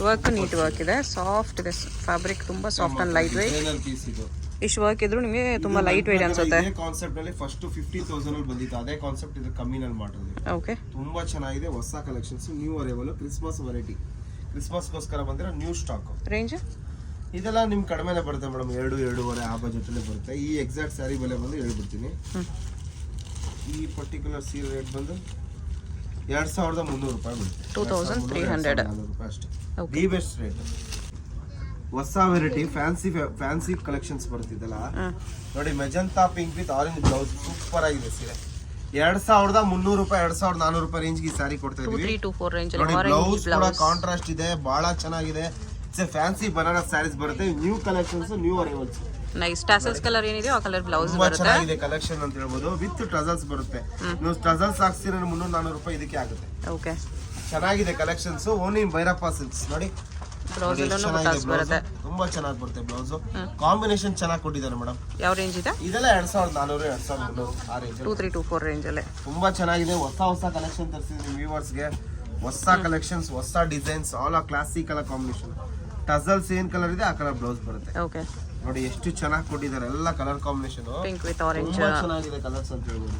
Work neat work ಇದೆ, ಸಾಫ್ಟ್ ಇದೆ ಫ್ಯಾಬ್ರಿಕ್, ತುಂಬಾ soft and lightweight. Piece ಇದು ಇಷ್ಟು ವರ್ಕ್ ಇದ್ರು ನಿಮಗೆ ತುಂಬಾ ಲೈಟ್ ವೆಯ್ಟ್ ಅನ್ಸುತ್ತೆ. ಇದೇ ಕಾನ್ಸೆಪ್ಟ್ ಅಲ್ಲಿ ಫಸ್ಟ್ 15,000 ಅಲ್ಲಿ ಬಂದಿತ್ತು, ಅದೇ ಕಾನ್ಸೆಪ್ಟ್ ಇದು ಕಮ್ಮಿನಲ್ಲಿ ಮಾಡಿದ್ವಿ. ಓಕೆ ತುಂಬಾ ಚೆನ್ನಾಗಿದೆ, ಹೊಸ ಕಲೆಕ್ಷನ್ಸ್, ನ್ಯೂ ಅರೈವಲ್, ಕ್ರಿಸ್ಮಸ್ ವೆರೈಟಿ, ಕ್ರಿಸ್ಮಸ್ಗೋಸ್ಕರ ಬಂದಿರೋ ನ್ಯೂ ಸ್ಟಾಕ್. ರೇಂಜ್ ಇದೆಲ್ಲ ನಿಮ್ ಕಡಿಮೆನೆ ಬರುತ್ತೆ ಮೇಡಮ್, 2-2.5 ಆ ಬಜೆಟಲ್ಲೇ ಬರುತ್ತೆ. ಈ ಎಕ್ಸಾಕ್ಟ್ ಸ್ಯಾರಿ ಬೆಲೆ ಬಂದು ಹೇಳ್ಬಿಡ್ತೀನಿ. ಈ ಪರ್ಟಿಕ್ಯುಲರ್ ಸೀರೆ ರೇಟ್ ಬಂದು 2300 ರೂಪಾಯಿ ಬರುತ್ತೆ, 2300 ರೂಪಾಯಿ ಅಷ್ಟೇ. ದಿ ಬೆಸ್ಟ್ ರೇಟ್, ಹೊಸ ವೆರೈಟಿ, ಫ್ಯಾನ್ಸಿ ಕಲೆಕ್ಷನ್ಸ್ ಬರ್ತಿದ್ದಲ್ಲ. ನೋಡಿ magenta pink with orange blouse, super ಆಗಿದೆ ಸೀರೆ. 2300 ರೂಪಾಯಿ 2400 ರೂಪಾಯಿ ರೇಂಜ್ಗೆ ಈ ಸ್ಯಾರಿ ಕೊಡ್ತಾ ಇದೀವಿ. 2324 ರೇಂಜ್ ನೋಡಿ ಅಲ್ಲಿ ಬ್ಲೌಸ್ ಕೂಡ ಕಾಂಟ್ರಾಸ್ಟ್ ಇದೆ, ಬಹಳ ಚೆನ್ನಾಗಿದೆ. ಇಟ್ಸ್ ಫ್ಯಾನ್ಸಿ ಬನಾರಸ್ ಸ್ಯಾರೀಸ್ ಬರುತ್ತೆ. New collections, new arrivals. Nice tassels colour ಏನಿದೆ ಆ ಕಲರ್ ಬ್ಲೌಸ್ ತುಂಬಾ ಬರುತ್ತೆ. ಚೆನ್ನಾಗಿದೆ ಕಲೆಕ್ಷನ್ ಅಂತ ಹೇಳ್ಬೋದು. ವಿತ್ ಟ್ರಸಲ್ಸ್ ಬರುತ್ತೆ. ನೀವು ಟ್ರಸಲ್ಸ್ ಹಾಕ್ಸಿದ್ರೆ 300-400 ರೂಪಾಯಿ ಇದಕ್ಕೆ ಆಗುತ್ತೆ. ಓಕೆ, ಚೆನ್ನಾಗಿದೆ ಕಲೆಕ್ಷನ್ಸ್. ಓನ್ಲಿ ಭೈರಪ್ಪ ಸಿಲ್ಕ್ಸ್ ನೋಡಿ. ಬ್ಲೌಸ್ ಅಲ್ಲೂ ಬುಟಾಸ್ ಬರುತ್ತೆ. ತುಂಬಾ ಚೆನ್ನಾಗಿ ಬರುತ್ತೆ ಬ್ಲೌಸ್. ಕಾಂಬಿನೇಷನ್ ಚೆನ್ನಾಗಿ ಕೊಟ್ಟಿದ್ದಾರೆ ಮೇಡಮ್. ಯಾವ ರೇಂಜ್ ಇದೆ? ಇದೆಲ್ಲ 2400 2300 ಆ ರೇಂಜ್. 2324 ರೇಂಜ್ ಅಲ್ಲಿ ತುಂಬಾ ಚೆನ್ನಾಗಿದೆ. ಹೊಸ ಕಲೆಕ್ಷನ್ ತರಿಸಿದ್ವಿ ವ್ಯೂವರ್ಸ್ ಗೆ. ಹೊಸ ಕಲೆಕ್ಷನ್ಸ್, ಹೊಸ ಡಿಸೈನ್ಸ್, ಆಲ್ ಆ ಕ್ಲಾಸಿಕ್ ಕಲರ್ ಕಾಂಬಿನೇಷನ್. ಟಸಲ್ಸ್ ಏನ್ ಕಲರ್ ಇದೆ ಆ ಕಲರ್ ಬ್ಲೌಸ್ ಬರುತ್ತೆ. ಓಕೆ, ನೋಡಿ ಎಷ್ಟು ಚೆನ್ನಾಗಿ ಕೊಟ್ಟಿದ್ದಾರೆ ಎಲ್ಲ colour combination. Pink with orange ತುಂಬಾ ಚೆನ್ನಾಗಿದೆ ಕಲರ್ಸ್ ಅಂತ ಹೇಳ್ಬೋದು.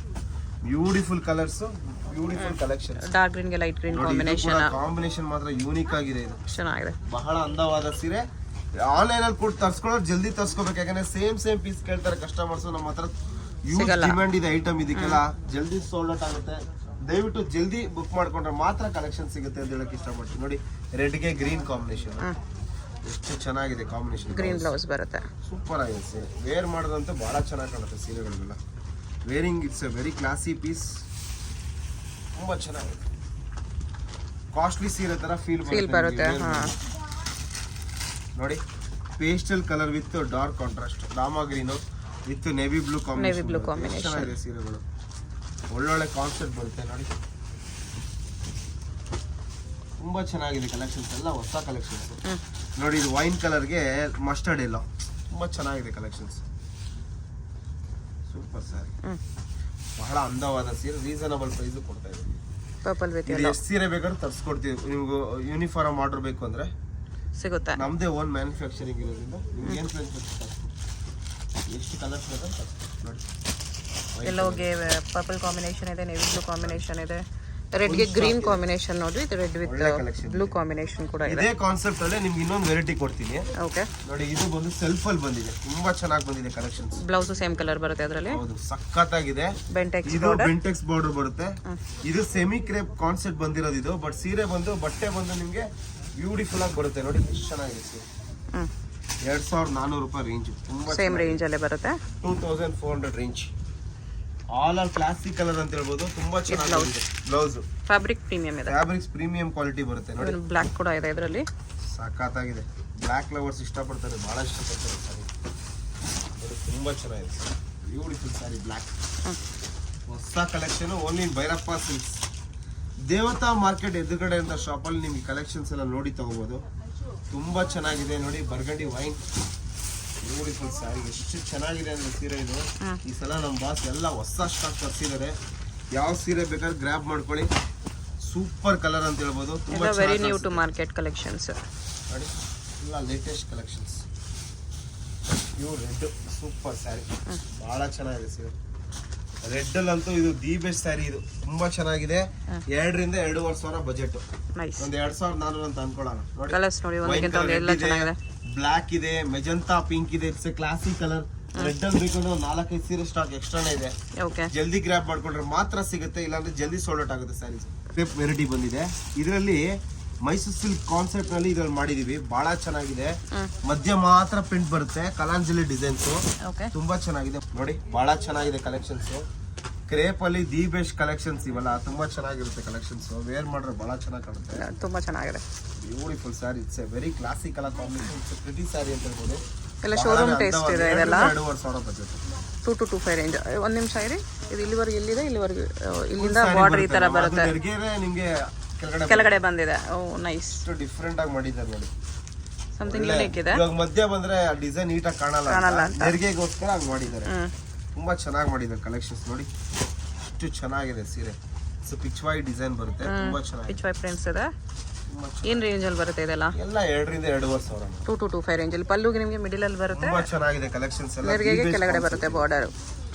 Beautiful colours, beautiful collection. Dark green ಗೆ ಲೈಟ್ ಗ್ರೀನ್ ಕಾಂಬಿನೇಷನ್ ಮಾತ್ರ ಯೂನಿಕ್ ಆಗಿದೆ. ಇದು ಚೆನ್ನಾಗಿದೆ, ಬಹಳ ಅಂದವಾದ ಸೀರೆ. ಆನ್ಲೈನ್ ಅಲ್ಲಿ ಕೂಡ ತರ್ಸ್ಕೊಳ್ಳೋರು ಜಲ್ದಿ ತರ್ಸ್ಕೋಬೇಕು, ಯಾಕಂದ್ರೆ ಸೇಮ್ ಪೀಸ್ ಕೇಳ್ತಾರೆ ಕಸ್ಟಮರ್ಸ್. ನಮ್ಮ ಹತ್ರ ಯೂಸ್ ಡಿಮ್ಯಾಂಡ್ ಇದೆ ಐಟಮ್, ಇದಕ್ಕೆಲ್ಲ ಜಲ್ದಿ ಸೋಲ್ಡ್ ಔಟ್ ಆಗುತ್ತೆ. ದಯವಿಟ್ಟು ಜಲ್ದಿ ಬುಕ್ ಮಾಡ್ಕೊಂಡ್ರೆ ಮಾತ್ರ ಕಲೆಕ್ಷನ್ ಸಿಗುತ್ತೆ ಅಂತ ಹೇಳಕ್ ಇಷ್ಟಪಡ್ತೀನಿ. ನೋಡಿ ರೆಡ್ ಗೆ ಗ್ರೀನ್ ಕಾಂಬಿನೇಷನ್ ಎಷ್ಟು ಚೆನ್ನಾಗಿದೆ. ಕಾಂಬಿನೇಷನ್ ಗ್ರೀನ್ ಬ್ಲೌಸ್ ಬರುತ್ತೆ. ಸೂಪರ್ ಆಗಿದೆ ಸೀರೆ. ವೇರ್ ಮಾಡೋದಂತೂ ಬಹಳ ಚೆನ್ನಾಗಿ ಕಾಣುತ್ತೆ ಸೀರೆಗಳಿಗೆಲ್ಲ. Wearing it's a very classy piece. ತುಂಬಾ ಚೆನ್ನಾಗಿದೆ. ಕಾಸ್ಟ್ಲಿ ಸೀರೆ ತರ ಫೀಲ್ ಬರುತ್ತೆ. ನೋಡಿ pastel colour with dark contrast, ರಾಮಾ green with navy blue combination. ಚೆನ್ನಾಗಿದೆ ಸೀರೆಗಳು. ಒಳ್ಳೊಳ್ಳೆ ಕಾನ್ಸೆಪ್ಟ್ ಬರುತ್ತೆ ನೋಡಿ. ತುಂಬಾ ಚೆನ್ನಾಗಿದೆ ಕಲೆಕ್ಷನ್ಸ್ ಎಲ್ಲ ಹೊಸ ಕಲೆಕ್ಷನ್ಸ್. ನೋಡಿ ಇದು ವೈನ್ ಕಲರ್ಗೆ ಮಸ್ಟರ್ಡ್ ಎಲ್ಲೋ, ತುಂಬಾ ಚೆನ್ನಾಗಿದೆ ಕಲೆಕ್ಷನ್ಸ್. ಸೂಪರ್ ಸ್ಯಾರಿ, ಬಹಳ ಅಂದವಾದ ಸೀರೆ. ರೀಸನಬಲ್ ಪ್ರೈಸ್ ಕೊಡ್ತಾ ಇದ್ದೀವಿ. ಪರ್ಪಲ್ ವಿತ್ ಇದು ಎಷ್ಟು ಸೀರೆ ಬೇಕಾದ್ರೂ ತರಿಸ್ಕೊಡ್ತೀವಿ. ನಿಮ್ಗೆ ಯೂನಿಫಾರ್ಮ್ ಆರ್ಡರ್ ಬೇಕು ಅಂದ್ರೆ ಸಿಗುತ್ತೆ. ನಮ್ದೇ ಓನ್ ಮ್ಯಾನುಫ್ಯಾಕ್ಚರಿಂಗ್ ಇರೋದ್ರಿಂದ ನಿಮ್ಗೆ ಏನು ಎಷ್ಟು ಕಲರ್ಸ್ ಬೇಕಾದ್ರೆ ತರಿಸ್ಕೊಡ್ತೀವಿ. ನೋಡಿ ಎಲ್ಲೋಗೆ ಪರ್ಪಲ್ ಕಾಂಬಿನೇಷನ್ ಇದೆ, ನೇವಿ ಬ್ಲೂ ಕಾಂಬಿನೇಷನ್ ಇದೆ, ರೆಡ್ ಗೆ ಗ್ರೀನ್ ಕಾಂಬಿನೇಷನ್ ನೋಡಿ. ಇದು ರೆಡ್ ವಿತ್ ಬ್ಲೂ ಕಾಂಬಿನೇಷನ್ ಕೂಡ ಇದೆ. ಇದೇ ಕಾನ್ಸೆಪ್ಟ್ ಅಲ್ಲಿ ನಿಮ್ಗೆ ಇನ್ನೊಂದು ವೆರೈಟಿ ಕೊಡ್ತೀನಿ. ಓಕೆ, ನೋಡಿ ಇದು ಬಂದು ಸೆಲ್ಫ್ ಅಲ್ಲಿ ಬಂದಿದೆ. ತುಂಬಾ ಚೆನ್ನಾಗಿ ಬಂದಿದೆ ಕಲೆಕ್ಷನ್ಸ್. ಬ್ಲೌಸ್ ಸೇಮ್ ಕಲರ್ ಬರುತ್ತೆ ಅದರಲ್ಲಿ. ಹೌದು, ಸಖತ್ತಾಗಿದೆ. ಬೆಂಟೆಕ್ಸ್ ಇದು ಬೆಂಟೆಕ್ಸ್ ಬಾರ್ಡರ್ ಬರುತ್ತೆ. ಇದು ಸೆಮಿ ಕ್ರೇಪ್ ಕಾನ್ಸೆಪ್ಟ್ ಬಂದಿರೋದು ಇದು. ಬಟ್ ಸೀರೆ ಬಂದು ಬಟ್ಟೆ ಬಂದು ನಿಮ್ಗೆ ಬ್ಯೂಟಿಫುಲ್ ಆಗಿ ಬರುತ್ತೆ. ನೋಡಿ ಎಷ್ಟು ಚೆನ್ನಾಗಿದೆ ಸೀರೆ. 2400 ರೂಪಾಯಿ ರೇಂಜ್. ತುಂಬಾ ಸೇಮ್ ರೇಂಜ್ ಅಲ್ಲೇ ಬರುತ್ತೆ. 2400 range. All are classic colour ಅಂತ ಹೇಳ್ಬೋದು. ತುಂಬಾ ಚೆನ್ನಾಗಿದೆ ಬ್ಲೌಸ್. ಫ್ಯಾಬ್ರಿಕ್ ಪ್ರೀಮಿಯಂ ಇದೆ. ಫ್ಯಾಬ್ರಿಕ್ಸ್ ಪ್ರೀಮಿಯಂ ಕ್ವಾಲಿಟಿ ಬರುತ್ತೆ ನೋಡಿ. ಬ್ಲಾಕ್ ಕೂಡ ಇದೆ ಇದರಲ್ಲಿ. ಸಖತ್ತಾಗಿದೆ. ಬ್ಲಾಕ್ ಲವರ್ಸ್ ಇಷ್ಟಪಡ್ತಾರೆ, ಬಹಳ ಇಷ್ಟಪಡ್ತಾರೆ ಸಾರಿ. ತುಂಬಾ ಚೆನ್ನಾಗಿದೆ, ಬ್ಯೂಟಿಫುಲ್ ಸಾರಿ ಬ್ಲಾಕ್. ಹೊಸ ಕಲೆಕ್ಷನ್ ಓನ್ಲಿ ಭೈರಪ್ಪ ಸಿಲ್ಕ್ಸ್. ದೇವತಾ ಮಾರ್ಕೆಟ್ ಎದುರುಗಡೆ ಅಂತ ಶಾಪಲ್ಲಿ ನಿಮ್ಗೆ ಕಲೆಕ್ಷನ್ಸ್ ಎಲ್ಲ ನೋಡಿ ತಗೋಬಹುದು. ತುಂಬಾ ಚೆನ್ನಾಗಿದೆ ನೋಡಿ. Burgundy wine, beautiful saree. ಎಷ್ಟು ಚೆನ್ನಾಗಿದೆ ಅಂದ್ರೆ ಸೀರೆ ಇದು. ಈ ಸಲ ನಮ್ಮ ಬಾಸ್ ಎಲ್ಲ ಹೊಸ ಸ್ಟಾಕ್ ತರಿಸಿದ್ದಾರೆ. ಯಾವ ಸೀರೆ ಬೇಕಾದ್ರೆ ಗ್ರ್ಯಾಬ್ ಮಾಡ್ಕೊಳ್ಳಿ. ಸೂಪರ್ ಕಲರ್ ಅಂತ ಹೇಳ್ಬೋದು. ತುಂಬಾ very new to market collections ನೋಡಿ. ಎಲ್ಲ latest collections. Pure red super saree, ಬಹಳ ಚೆನ್ನಾಗಿದೆ ಸೀರೆ. ರೆಡ್ ಅಲ್ಲಂತೂ ಇದು ದಿ ಬೆಸ್ಟ್ ಸ್ಯಾರಿ. ಇದು ತುಂಬಾ ಚೆನ್ನಾಗಿದೆ. 2 ರಿಂದ 2.5 ಸಾವಿರ ಬಜೆಟ್. ಒಂದು 2400 ಅಂತ ಅನ್ಕೊಳ್ಳೋಣ. ನೋಡಿ ಬ್ಲಾಕ್ ಇದೆ, ಮೆಜಂತಾ ಪಿಂಕ್ ಇದೆ. It's A classic colour. Red ಅಲ್ಲಿ ಬೇಕಂದ್ರೆ 4-5 ಸೀರೆ ಸ್ಟಾಕ್ ಎಕ್ಸ್ಟ್ರಾನೇ ಇದೆ. ಜಲ್ದಿ ಗ್ರ್ಯಾಬ್ ಮಾಡ್ಕೊಂಡ್ರೆ ಮಾತ್ರ ಸಿಗುತ್ತೆ, ಇಲ್ಲಾಂದ್ರೆ ಜಲ್ದಿ ಸೋಲ್ಡ್ ಔಟ್ ಆಗುತ್ತೆ ಸ್ಯಾರೀಸ್. ಕ್ರೇಪ್ ವೆರೈಟಿ ಬಂದಿದೆ. ಇದರಲ್ಲಿ ಮೈಸೂರು ಸಿಲ್ಕ್ ಕಾನ್ಸೆಪ್ಟ್ ನಲ್ಲಿ ಇದ್ರಲ್ಲಿ ಮಾಡಿದೀವಿ. ಬಹಳ ಚೆನ್ನಾಗಿದೆ. ಮಧ್ಯ ಮಾತ್ರ ಪ್ರಿಂಟ್ ಬರುತ್ತೆ. ಕಲಾಂಜಲಿ ಡಿಸೈನ್ಸ್ ತುಂಬಾ ಚೆನ್ನಾಗಿದೆ ನೋಡಿ. ಬಹಳ ಚೆನ್ನಾಗಿದೆ ಕಲೆಕ್ಷನ್ಸ್. ಕ್ರೇಪ್ ಅಲ್ಲಿ ದಿ ಬೆಸ್ಟ್ ಕಲೆಕ್ಷನ್ಸ್ ಇವೆಲ್ಲ. ತುಂಬಾ ಚೆನ್ನಾಗಿರುತ್ತೆ ಕಲೆಕ್ಷನ್ಸ್. ವೇರ್ ಮಾಡ್ರೆ ಬಹಳ ಚೆನ್ನಾಗಿ ಕಾಣುತ್ತೆ. ತುಂಬಾ ಚೆನ್ನಾಗಿದೆ. Beautiful sari. It's a very classic colour combination. It's pretty sari ಅಂತ ಹೇಳ್ಬೋದು. ಎಲ್ಲ ಶೋರೂಮ್ ಟೇಸ್ಟ್ ಇದೆ ಇದೆಲ್ಲ. 2.5 ಸಾವಿರ ಬಜೆಟ್. 2-25 ರೇಂಜ್. ಒಂದ್ ನಿಮಿಷ ಇರಿ. ಇದು ಇಲ್ಲಿವರೆಗೆ ಎಲ್ಲಿದೆ? ಇಲ್ಲಿವರೆಗೆ ಇಲ್ಲಿಂದ ಬಾರ್ಡರ್ ಈ ತರ ಬರುತ್ತೆ. ನಿಮಗೆ ಕೆಳಗಡೆ ಬಂದಿದೆ. ಓ ನೈಸ್. ಡಿಫರೆಂಟ್ ಆಗಿ ಮಾಡಿದ್ದಾರೆ ನೋಡಿ. ಸಮಥಿಂಗ್ ಯೂನಿಕ್ ಇದೆ. ಇವಾಗ ಮಧ್ಯ ಬಂದ್ರೆ ಡಿಸೈನ್ ನೀಟಾಗಿ ಕಾಣಲ್ಲ. ನೆರಿಗೆಗೋಸ್ಕರ ಹಂಗ್ ಮಾಡಿದ್ದಾರೆ. ತುಂಬಾ ಚೆನ್ನಾಗಿ ಮಾಡಿದ್ದಾರೆ ಕಲೆಕ್ಷನ್ಸ್ ನೋಡಿ. ಎಷ್ಟು ಚೆನ್ನಾಗಿದೆ ಸೀರೆ. ಸೊ ಪಿಚ್ ವೈ ಡಿಸೈನ್ ಬರುತ್ತೆ. ತುಂಬಾ ಚೆನ್ನಾಗಿದೆ. ಪಿಚ್ ವೈ ಪ್ರಿಂಟ್ಸ್ ಇದೆ. ಏನ್ ರೇಂಜ್ ಅಲ್ಲಿ ಬರುತ್ತೆ ಇದೆಲ್ಲ? ಎಲ್ಲ 2 ರಿಂದ 2.5 ಸಾವಿರ. 2-25 ರೇಂಜ್ ಅಲ್ಲಿ. ಪಲ್ಲುಗೆ ನಿಮಗೆ ಮಿಡಿಲ್ ಅಲ್ಲಿ ಬರುತ್ತೆ. ತುಂಬಾ ಚೆನ್ನಾಗಿದೆ ಕಲೆಕ್ಷನ್ಸ್ ಎಲ್ಲ. ನೆರಿಗೆಗೆ ಕೆಳಗಡೆ ಬರುತ್ತೆ border.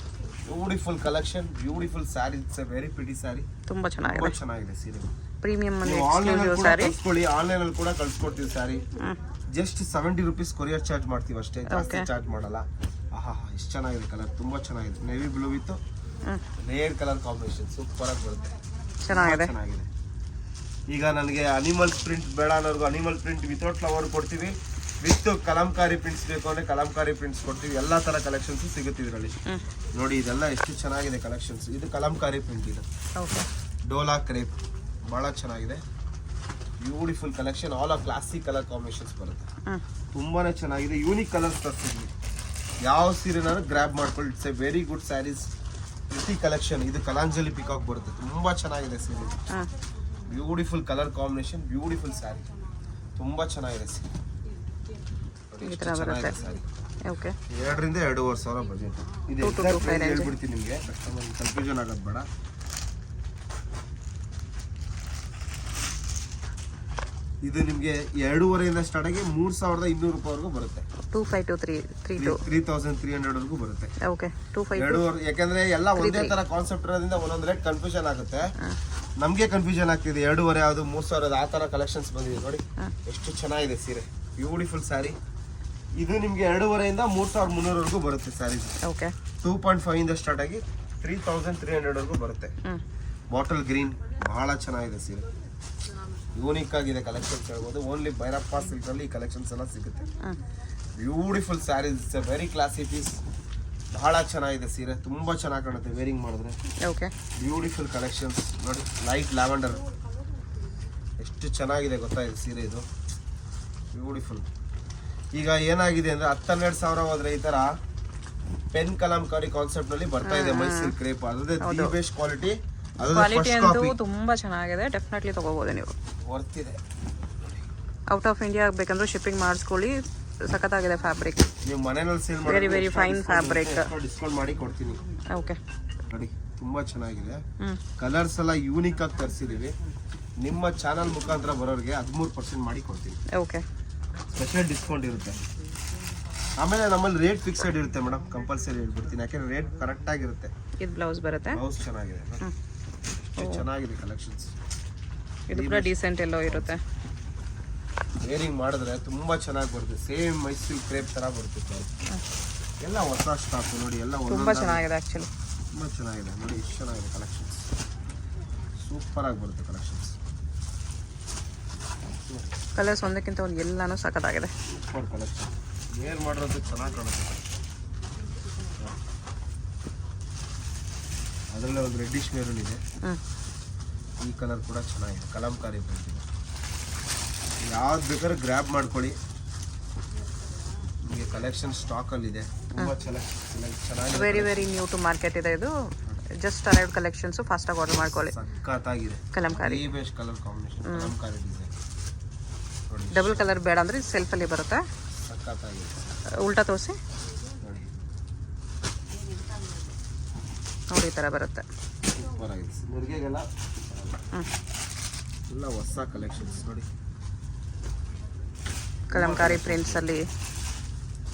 Beautiful collection, beautiful sari. It's a very pretty sari. ತುಂಬಾ ಚೆನ್ನಾಗಿದೆ. ತುಂಬಾ ಚೆನ್ನಾಗಿದೆ ಸೀರೆ. ಪ್ರೀಮಿಯಂ ಅಲ್ಲಿ ಎಕ್ಸ್ಕ್ಲೂಸಿವ್ ಸ್ಯಾರಿ. ಆನ್ಲೈನ್ ಅಲ್ಲಿ ಕೂಡ ಕಳ್ಸಿಕೊಡ್ತೀವಿ sari. Just 70 rupees courier charge ಮಾಡ್ತೀವಿ ಅಷ್ಟೇ, ಜಾಸ್ತಿ ಚಾರ್ಜ್ ಮಾಡಲ್ಲ. ಆಹಾ ಎಷ್ಟು ಚೆನ್ನಾಗಿದೆ ಕಲರ್. ತುಂಬಾ ಚೆನ್ನಾಗಿದೆ. Navy blue with red colour combination super ಆಗಿ ಬರುತ್ತೆ. ಚೆನ್ನಾಗಿದೆ. ಈಗ ನನಗೆ ಅನಿಮಲ್ ಪ್ರಿಂಟ್ ಬೇಡ ಅನ್ನೋರ್ಗು ಅನಿಮಲ್ ಪ್ರಿಂಟ್ ವಿತೌಟ್ ಫ್ಲವರ್ ಕೊಡ್ತೀವಿ. ವಿತ್ ಕಲಂಕಾರಿ ಪ್ರಿಂಟ್ಸ್ ಬೇಕು ಅಂದ್ರೆ ಕಲಂಕಾರಿ ಪ್ರಿಂಟ್ಸ್ ಕೊಡ್ತೀವಿ. ಎಲ್ಲಾ ತರ ಕಲೆಕ್ಷನ್ಸ್ ಸಿಗುತ್ತೆ ಇದರಲ್ಲಿ. ನೋಡಿ ಇದೆಲ್ಲ ಎಷ್ಟು ಚೆನ್ನಾಗಿದೆ ಕಲೆಕ್ಷನ್ಸ್. ಇದು ಕಲಂಕಾರಿ ಪ್ರಿಂಟ್ ಇದು. ಡೋಲಾ ಕ್ರೇಪ್ ಬಹಳ ಚೆನ್ನಾಗಿದೆ. Beautiful collection. All of classic colour combinations ಬರುತ್ತೆ. ತುಂಬಾನೇ ಚೆನ್ನಾಗಿದೆ. ಯೂನಿಕ್ ಕಲರ್ಸ್ ತರ್ಸಿದ್ವಿ. ಯಾವ ಸೀರೆನಾದ್ರು ಗ್ರ್ಯಾಬ್ ಮಾಡ್ಕೊಳ್ಳಿ. It's a very good saris. ಪ್ರತಿ ಕಲೆಕ್ಷನ್. ಇದು ಕಲಾಂಜಲಿ ಪಿಕಾಕ್ ಬರುತ್ತೆ. ತುಂಬಾ ಚೆನ್ನಾಗಿದೆ ಸೀರೆ. Beautiful colour combination, beautiful sari. ತುಂಬಾ ಚೆನ್ನಾಗಿದೆ ಸೀರೆ. 2 ರಿಂದ 2.5 ಸಾವಿರ ಬಜೆಟ್. ಇದು ಹೇಳ್ಬಿಡ್ತೀನಿ ನಿಮಗೆ, ಕಸ್ಟಮರ್ ಕನ್ಫ್ಯೂಷನ್ ಆಗೋದು ಬೇಡ. ಇದು ನಿಮಗೆ 2.5 ಸ್ಟಾರ್ಟ್ ಆಗಿ 3,200 ರೂಪಾಯಿವರೆಗೂ ಬರುತ್ತೆ. 3,300 ವರೆಗೂ ಬರುತ್ತೆ. 2.5 ಯಾಕಂದ್ರೆ ಎಲ್ಲ ಒಂದೇ ತರ ಕಾನ್ಸೆಪ್ಟ್ ಇರೋದ್ರಿಂದ ಒಂದೊಂದು ರೇಟ್ ಕನ್ಫ್ಯೂಷನ್ ಆಗುತ್ತೆ. ನಮ್ಗೆ ಕನ್ಫ್ಯೂಷನ್ ಆಗ್ತಿದೆ. 2.5 ಯಾವುದು 3,000 ಆ ತರ ಕಲೆಕ್ಷನ್ಸ್ ಬಂದಿದೆ. ನೋಡಿ ಎಷ್ಟು ಚೆನ್ನಾಗಿದೆ ಸೀರೆ. ಬ್ಯೂಟಿಫುಲ್ ಸ್ಯಾರಿ. ಇದು ನಿಮ್ಗೆ 2.5 ಇಂದ 3,300 ವರೆಗೂ ಬರುತ್ತೆ ಸ್ಯಾರೀಸ್. 2.5 ಇಂದ ಸ್ಟಾರ್ಟ್ ಆಗಿ 3,300 ವರೆಗೂ ಬರುತ್ತೆ. ಬಾಟಲ್ ಗ್ರೀನ್ ಬಹಳ ಚೆನ್ನಾಗಿದೆ ಸೀರೆ. ಯೂನಿಕ್ ಆಗಿದೆ ಕಲೆಕ್ಷನ್ಸ್ ಹೇಳ್ಬೋದು. ಓನ್ಲಿ ಭೈರಪ್ಪ ಸಿಲ್ಕ್ ಅಲ್ಲಿ ಈ ಕಲೆಕ್ಷನ್ಸ್ ಎಲ್ಲ ಸಿಗುತ್ತೆ. Beautiful sarees. Very classy piece. ಬಹಳ ಚೆನ್ನಾಗಿದೆ ಸೀರೆ. ತುಂಬಾ ಚೆನ್ನಾಗಿ ಕಾಣುತ್ತೆ ವೇರಿಂಗ್ ಮಾಡಿದ್ರೆ. Beautiful collections. ನೋಡಿ ಲೈಟ್ ಲ್ಯಾವೆಂಡರ್ ಎಷ್ಟು ಚೆನ್ನಾಗಿದೆ ಗೊತ್ತಾ ಇದು ಸೀರೆ. ಇದು ಬ್ಯೂಟಿಫುಲ್. ಈಗ ಏನಾಗಿದೆ ಅಂದ್ರೆ 10-12 ಸಾವಿರ ಹೋದ್ರೆ ಈ ತರ ಪೆನ್ ಕಲಂಕಾರಿ ಕಾನ್ಸೆಪ್ಟ್ ನಲ್ಲಿ ಬರ್ತಾ ಇದೆ ಮೈಸೂರು ಕ್ರೇಪ್. ಅದೇ ದಿ ಬೆಸ್ಟ್ ಕ್ವಾಲಿಟಿ. ಕ್ವಾಲಿಟಿ ಅಂತೂ ತುಂಬಾ ಚೆನ್ನಾಗಿದೆ. ಡೆಫಿನೆಟ್ಲಿ ತಗೋಬಹುದು ನೀವು. ವರ್ತ್ ಇದೆ. ಔಟ್ ಆಫ್ ಇಂಡಿಯಾ ಬೇಕಂದ್ರೆ ಶಿಪ್ಪಿಂಗ್ ಮಾಡಿಸ್ಕೊಳ್ಳಿ. ಸಖತ್ತಾಗಿದೆ ಫ್ಯಾಬ್ರಿಕ್. ನೀವು ಮನೆಯಲ್ಲಿ sale very very fine fabric. Discount ಮಾಡಿ ಕೊಡ್ತೀನಿ. ಓಕೆ ನೋಡಿ ತುಂಬಾ ಚೆನ್ನಾಗಿದೆ. ಕಲರ್ಸ್ ಎಲ್ಲ ಯೂನಿಕ್ ಆಗಿ ತರಿಸಿದೀವಿ. ನಿಮ್ಮ ಚಾನಲ್ ಮುಖಾಂತರ ಬರೋರಿಗೆ 13% ಮಾಡಿ ಕೊಡ್ತೀನಿ. ಓಕೆ ಸ್ಪೆಷಲ್ ಡಿಸ್ಕೌಂಟ್ ಇರುತ್ತೆ. ಆಮೇಲೆ ನಮ್ಮಲ್ಲಿ ರೇಟ್ ಫಿಕ್ಸೆಡ್ ಇರುತ್ತೆ ಮೇಡಮ್. ಕಂಪಲ್ಸರಿ ಹೇಳ್ಬಿಡ್ತೀನಿ ಯಾಕಂದ್ರೆ ರೇಟ್ ಕರೆಕ್ಟ್ ಆಗಿರುತ್ತೆ. ಇದು ಬ್ಲೌಸ್ ಬರುತ್ತೆ. ಬ್ಲೌಸ್ ಚೆನ್ನಾಗಿದೆ. ಚೆನ್ನಾಗಿದೆ ಕಲೆಕ್ಷನ್ಸ್. ಇದು ಕೂಡ ಡೀಸೆಂಟ್ ಎಲ್ಲೋ ಇರುತ್ತೆ. ವೇರಿಂಗ್ ಮಾಡಿದ್ರೆ ತುಂಬಾ ಚೆನ್ನಾಗಿ ಬರುತ್ತೆ. ಸೇಮ್ ಮೈಸೂರು ಕ್ರೇಪ್ ತರ ಬರುತ್ತೆ. ಎಲ್ಲ ಹೊಸ ಸ್ಟಾಕ್ ನೋಡಿ. ಎಲ್ಲ ತುಂಬಾ ಚೆನ್ನಾಗಿದೆ ಆಕ್ಚುಲಿ. ತುಂಬಾ ಚೆನ್ನಾಗಿದೆ ನೋಡಿ. ಎಷ್ಟು ಚೆನ್ನಾಗಿದೆ ಕಲೆಕ್ಷನ್ಸ್. ಸೂಪರ್ ಆಗಿ ಬರುತ್ತೆ ಕಲೆಕ್ಷನ್ಸ್. ಕಲರ್ಸ್ ಒಂದಕ್ಕಿಂತ ಒಂದು ಎಲ್ಲಾನು ಸಖತ್ತಾಗಿದೆ. Super collection. ವೇರ್ ಮಾಡೋದು ಚೆನ್ನಾಗಿ ಕಾಣುತ್ತೆ. ಅದರಲ್ಲೇ ಒಂದು ರೆಡ್ಡಿಶ್ ಮೆರೂನ್ ಇದೆ. ಈ ಕಲರ್ ಕೂಡ ಚೆನ್ನಾಗಿದೆ. ಕಲಂಕಾರಿ ಪ್ರಿಂಟ್ ಇದೆ. ಯಾವ್ದು ಬೇಕಾದ್ರೆ ಗ್ರ್ಯಾಬ್ ಮಾಡ್ಕೊಳ್ಳಿ. ನಿಮಗೆ ಕಲೆಕ್ಷನ್ ಸ್ಟಾಕ್ ಅಲ್ಲಿ ಇದೆ. ತುಂಬಾ ಚೆನ್ನಾಗಿದೆ. Very very new to market ಇದೆ ಇದು. Just arrived collections. ಫಾಸ್ಟ್ ಆಗಿ ಆರ್ಡರ್ ಮಾಡ್ಕೊಳ್ಳಿ. ಸಖತ್ತಾಗಿದೆ. Kalamkari base colour combination. Kalamkari design ನೋಡಿ. ಡಬಲ್ ಕಲರ್ ಬೇಡ ಅಂದ್ರೆ ಸೆಲ್ಫ್ ಅಲ್ಲಿ ಬರುತ್ತೆ. ಸಖತ್ತಾಗಿದೆ. ಉಲ್ಟಾ ತೋರಿಸಿ ನೋಡಿ. ನೋಡಿ ಈ ತರ ಬರುತ್ತೆ. ಸೂಪರ್ ಆಗಿದೆ. ಮುರಿಗೆಗೆಲ್ಲ ಎಲ್ಲ ಹೊಸ ಕಲೆಕ್ಷನ್ಸ್ ನೋಡಿ. ಕಲಂಕಾರಿ ಪ್ರಿಂಟ್ಸ್ ಅಲ್ಲಿ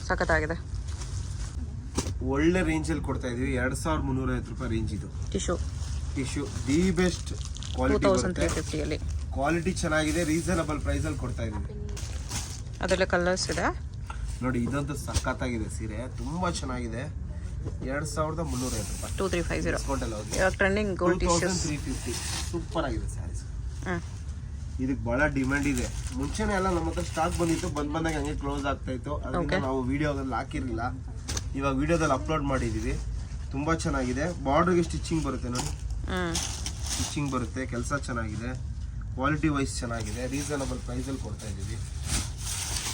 ಸಖತ್ತಾಗಿದೆ. ಒಳ್ಳೆ ರೇಂಜ್ ಅಲ್ಲಿ ಕೊಡ್ತಾ ಇದೀವಿ. 2,350 ರೂಪಾಯಿ ರೇಂಜ್ ಇದು. Tissue the best quality. 2350 ಅಲ್ಲಿ ಕ್ವಾಲಿಟಿ ಚೆನ್ನಾಗಿದೆ. ರೀಸನಬಲ್ ಪ್ರೈಸ್ ಅಲ್ಲಿ ಕೊಡ್ತಾ ಇದೀವಿ. ಅದರಲ್ಲೇ ಕಲರ್ಸ್ ಇದೆ ನೋಡಿ. ಇದಂತೂ ಸಖತ್ತಾಗಿದೆ ಸೀರೆ. ತುಂಬಾ ಚೆನ್ನಾಗಿದೆ. 2,350 ರೂಪಾಯಿ. 2350 ಡಿಸ್ಕೌಂಟ್ ಎಲ್ಲ ಇವಾಗ ಟ್ರೆಂಡಿಂಗ್ ಗೋಲ್ಡ್ ಟಿಶ್ಯೂಸ್. 2,350. ಸೂಪರ್ ಆಗಿದೆ ಸ್ಯಾರೀಸ್. ಇದಕ್ಕೆ ಬಹಳ ಡಿಮ್ಯಾಂಡ್ ಇದೆ. ಮುಂಚೆನೆ ಎಲ್ಲ ನಮ್ಮ ಹತ್ರ ಸ್ಟಾಕ್ ಬಂದಿತ್ತು. ಬಂದಾಗ ಹಂಗೆ ಕ್ಲೋಸ್ ಆಗ್ತಾ ಇತ್ತು. ಅದರಿಂದ ನಾವು ವಿಡಿಯೋದಲ್ಲಿ ಹಾಕಿರಲಿಲ್ಲ. ಇವಾಗ ವಿಡಿಯೋದಲ್ಲಿ ಅಪ್ಲೋಡ್ ಮಾಡಿದೀವಿ. ತುಂಬಾ ಚೆನ್ನಾಗಿದೆ. ಬಾರ್ಡರ್ಗೆ ಸ್ಟಿಚಿಂಗ್ ಬರುತ್ತೆ ನೋಡಿ. ಸ್ಟಿಚಿಂಗ್ ಬರುತ್ತೆ. ಕೆಲಸ ಚೆನ್ನಾಗಿದೆ. ಕ್ವಾಲಿಟಿ ವೈಸ್ ಚೆನ್ನಾಗಿದೆ. ರೀಸನಬಲ್ ಪ್ರೈಸ್ ಅಲ್ಲಿ ಕೊಡ್ತಾ ಇದೀವಿ.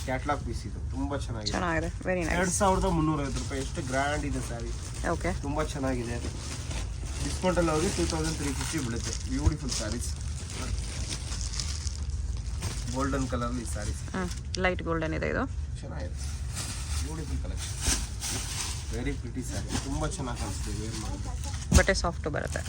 ಕ್ಯಾಟ್ಲಾಗ್ ಪೀಸ್ ಇದು. ತುಂಬಾ ಚೆನ್ನಾಗಿದೆ. Very nice. 2,350 ರೂಪಾಯಿ. ಎಷ್ಟು ಗ್ರ್ಯಾಂಡ್ ಇದೆ ಸ್ಯಾರಿ. ಓಕೆ ತುಂಬಾ ಚೆನ್ನಾಗಿದೆ. ಡಿಸ್ಕೌಂಟ್ ಅಲ್ಲಿ ಹೋಗಿ 2,350 ಬೀಳುತ್ತೆ. ಬ್ಯೂಟಿಫುಲ್ ಸ್ಯಾರೀಸ್. ಗೋಲ್ಡನ್ ಕಲರ್ ಈ ಸ್ಯಾರೀಸ್. ಲೈಟ್ ಗೋಲ್ಡನ್ ಇದೆ ಇದು. ಚೆನ್ನಾಗಿದೆ. Beautiful collection. Very pretty sari. ತುಂಬಾ ಚೆನ್ನಾಗಿ ಕಾಣಿಸ್ತಿದೆ ವೇರ್ ಮಾಡೋದು. ಬಟ್ಟೆ ಸಾಫ್ಟ್ ಬರುತ್ತೆ.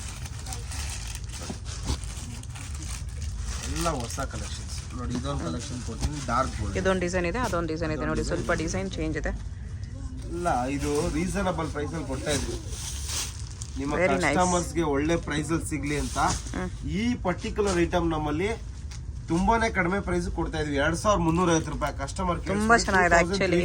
ಎಲ್ಲ ಹೊಸ ಕಲೆಕ್ಷನ್ಸ್ ನೋಡಿ. ಇದೊಂದು ಕಲೆಕ್ಷನ್ ಕೊಡ್ತೀನಿ. Dark gold. ಇದೊಂದು ಡಿಸೈನ್ ಇದೆ. ಅದೊಂದು ಡಿಸೈನ್ ಇದೆ ನೋಡಿ. ಸ್ವಲ್ಪ ಡಿಸೈನ್ ಚೇಂಜ್ ಇದೆ. ಇಲ್ಲ ಇದು ರೀಸನಬಲ್ ಪ್ರೈಸ್ ಅಲ್ಲಿ ಕೊಡ್ತಾ ಇದ್ವಿ. ನಿಮ್ಮ ಕಸ್ಟಮರ್ಸ್ಗೆ ಒಳ್ಳೆ ಪ್ರೈಸ್ ಅಲ್ಲಿ ಸಿಗ್ಲಿ ಅಂತ ಈ ಪರ್ಟಿಕ್ಯುಲರ್ ಐಟಮ್ ನಮ್ಮಲ್ಲಿ ತುಂಬಾನೇ ಕಡಿಮೆ ಪ್ರೈಸ್ ಕೊಡ್ತಾ ಇದೀವಿ. 2,350 ರೂಪಾಯಿ. ಕಸ್ಟಮರ್ ತುಂಬಾ ಚೆನ್ನಾಗಿದೆ ಆಕ್ಚುಲಿ.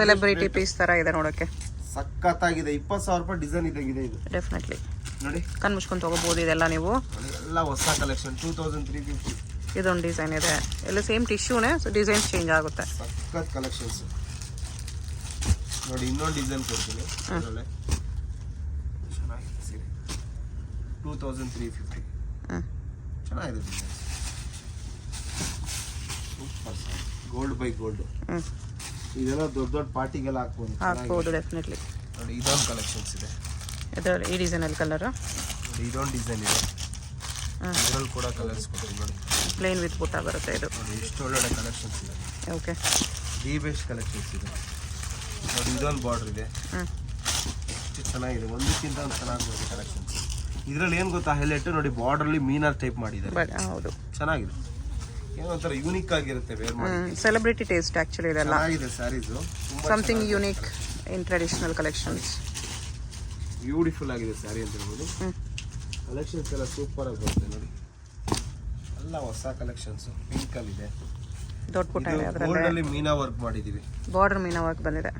ಸೆಲೆಬ್ರಿಟಿ ಪೀಸ್ ತರ ಇದೆ ನೋಡಕ್ಕೆ. ಸಖತ್ತಾಗಿದೆ. 20,000 ರೂಪಾಯಿ ಡಿಸೈನ್ ಇದಾಗಿದೆ ಇದು. ಡೆಫಿನೆಟ್ಲಿ ನೋಡಿ. ಕಣ್ ಮುಚ್ಕೊಂಡು ತಗೋಬಹುದು ಇದೆಲ್ಲ ನೀವು. ಎಲ್ಲ ಹೊಸ ಕಲೆಕ್ಷನ್. 2,350. ಇದೊಂದು ಡಿಸೈನ್ ಇದೆ, ಎಲ್ಲ ಸೇಮ್ ಟಿಶ್ಯೂನೇ, ಸೊ ಡಿಸೈನ್ಸ್ ಚೇಂಜ್ ಆಗುತ್ತೆ. ಸಖತ್ ಕಲೆಕ್ಷನ್ಸ್ ನೋಡಿ. ಇನ್ನೊಂದು ಡಿಸೈನ್ ಕೊಡ್ತೀನಿ ಅದರಲ್ಲೇ, ಚೆನ್ನಾಗಿದೆ ಸೀರೆ. 2350 ಚೆನ್ನಾಗಿದೆ design. Super sir, gold by gold. ಇದೆಲ್ಲ ದೊಡ್ಡ ದೊಡ್ಡ ಪಾರ್ಟಿಗೆಲ್ಲ ಹಾಕ್ಬೋದು ಡೆಫಿನೆಟ್ಲಿ. ನೋಡಿ ಇದೊಂದು ಕಲೆಕ್ಷನ್ಸ್ ಇದೆ. ಇದರಲ್ಲಿ ಈ ಡಿಸೈನಲ್ಲಿ ಕಲರ್, ನೋಡಿ ಇದೊಂದು ಡಿಸೈನ್ ಇದೆ. ಇದರಲ್ಲಿ ಕೂಡ ಕಲರ್ಸ್ ಕೊಡ್ತೀವಿ ನೋಡಿ. ಪ್ಲೇನ್ ವಿತ್ ಬುಟ್ಟ ಬರುತ್ತೆ ಇದು. ನೋಡಿ ಎಷ್ಟು ಒಳ್ಳೊಳ್ಳೆ ಕಲೆಕ್ಷನ್ಸ್ ಇದೆ. ಓಕೆ, ದಿ ಬೆಸ್ಟ್ ಕಲೆಕ್ಷನ್ಸ್ ಇದೆ ನೋಡಿ. ಇದೊಂದು ಬಾರ್ಡರ್ ಇದೆ, ಎಷ್ಟು ಚೆನ್ನಾಗಿದೆ. ಒಂದಕ್ಕಿಂತ ಒಂದು ಚೆನ್ನಾಗಿ ಬರುತ್ತೆ ಕಲೆಕ್ಷನ್ಸ್. ಇದರಲ್ಲಿ ಏನು ಗೊತ್ತಾ ಹೈಲೈಟ್ ನೋಡಿ, ಬಾರ್ಡರ್ಲಿ ಮೀನರ್ ಟೈಪ್ ಮಾಡಿದ್ದಾರೆ. ಹೌದು, ಚೆನ್ನಾಗಿದೆ. ಏನೋ ಒಂಥರ ಯೂನಿಕ್ ಆಗಿರುತ್ತೆ ವೇರ್ ಮಾಡಿ. ಸೆಲೆಬ್ರಿಟಿ ಟೇಸ್ಟ್ ಆ್ಯಕ್ಚುಲಿ ಇದೆಲ್ಲ. ಚೆನ್ನಾಗಿದೆ ಸ್ಯಾರೀಸು, ಸಮಥಿಂಗ್ ಯೂನಿಕ್ ಇನ್ ಟ್ರೆಡಿಷನಲ್ ಕಲೆಕ್ಷನ್ಸ್. ಬ್ಯೂಟಿಫುಲ್ ಆಗಿದೆ ಸ್ಯಾರಿ ಅಂತ ಹೇಳ್ಬೋದು. ಕಲೆಕ್ಷನ್ಸ್ ಎಲ್ಲ ಸೂಪರ್ ಆಗಿ ಬರುತ್ತೆ ನೋಡಿ. ಎಲ್ಲ ಹೊಸ ಕಲೆಕ್ಷನ್ಸ್. ಪಿಂಕ್ ಅಲ್ಲಿ ಇದೆ, ದೊಡ್ಡ ಪುಟ್ಟ ಇದೆ. ಗೋಲ್ಡ್ ಅಲ್ಲಿ ಮೀನಾ ವರ್ಕ್ ಮಾಡಿದೀವಿ. ಬಾರ್ಡರ್ ಮೀನಾ ವರ್ಕ್ ಬಂದಿದೆ.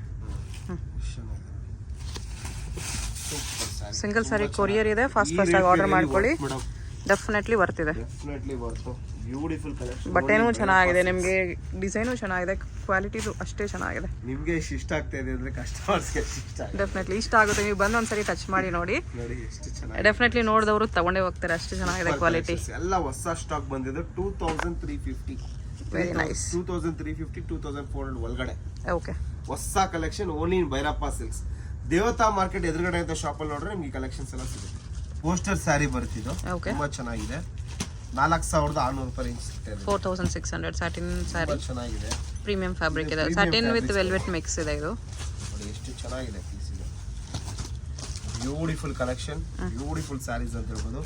Super sari. Single sari courier ಇದೆ, ಫಾಸ್ಟ್ ಆಗಿ ಆರ್ಡರ್ ಮಾಡ್ಕೊಳ್ಳಿ. ಡೆಫಿನೆಟ್ಲಿ ಬರ್ತಿದೆ. ಡೆಫಿನೆಟ್ಲಿ ಬರ್ತು. Beautiful collection. ಬಟ್ಟೆನೂ ಚೆನ್ನಾಗಿದೆ, ನಿಮಗೆ ಡಿಸೈನು ಚೆನ್ನಾಗಿದೆ, ಕ್ವಾಲಿಟಿದು ಅಷ್ಟೇ ಚೆನ್ನಾಗಿದೆ. ನಿಮಗೆ ಇಷ್ಟ ಆಗ್ತಾ ಇದೆ ಅಂದ್ರೆ ಕಸ್ಟಮರ್ಸ್ಗೆ ಇಷ್ಟ ಆಗುತ್ತೆ. ಡೆಫಿನೆಟ್ಲಿ ಇಷ್ಟ ಆಗುತ್ತೆ. ನೀವು ಬಂದು ಒಂದ್ಸರಿ ಟಚ್ ಮಾಡಿ ನೋಡಿ. ನೋಡಿ ಎಷ್ಟು ಚೆನ್ನಾಗಿದೆ. ಡೆಫಿನೆಟ್ಲಿ ನೋಡಿದವರು ತಗೊಂಡೇ ಹೋಗ್ತಾರೆ, ಅಷ್ಟು ಚೆನ್ನಾಗಿದೆ ಕ್ವಾಲಿಟಿ. ಎಲ್ಲ ಹೊಸ ಸ್ಟಾಕ್ ಬಂದಿದೆ. 2350. Very nice. 2350 2400 ಒಳಗಡೆ ಓಕೆ, ಹೊಸ collection only in Bhyrappa silks. ದೇವತಾ ಮಾರ್ಕೆಟ್ ಎದುರುಗಡೆ ಅಂತ ಶಾಪಲ್ಲಿ ನೋಡ್ರೆ ನಿಮಗೆ ಕಲೆಕ್ಷನ್ಸ್ ಎಲ್ಲ ಸಿಗುತ್ತೆ. ಪೋಸ್ಟರ್ ಸ್ಯಾರಿ ಬರ್ತಿದ್ದು ತುಂಬಾ ಚೆನ್ನಾಗಿದೆ. 4600 ರೂಪಾಯಿ ಸಿಗ್ತಾ ಇದೆ. 4600 ಸ್ಯಾಟಿನ್ ಸ್ಯಾರಿ, ಚೆನ್ನಾಗಿದೆ. ಪ್ರೀಮಿಯಂ ಫ್ಯಾಬ್ರಿಕ್ ಇದೆ. ಸ್ಯಾಟಿನ್ ವಿತ್ ವೆಲ್ವೆಟ್ ಮಿಕ್ಸ್ ಇದೆ ಇದು. ನೋಡಿ ಎಷ್ಟು ಚೆನ್ನಾಗಿದೆ ಪೀಸ್ ಇದೆ. ಬ್ಯೂಟಿಫುಲ್ ಕಲೆಕ್ಷನ್, ಬ್ಯೂಟಿಫುಲ್ ಸ್ಯಾರೀಸ್ ಅಂತ ಹೇಳ್ಬೋದು.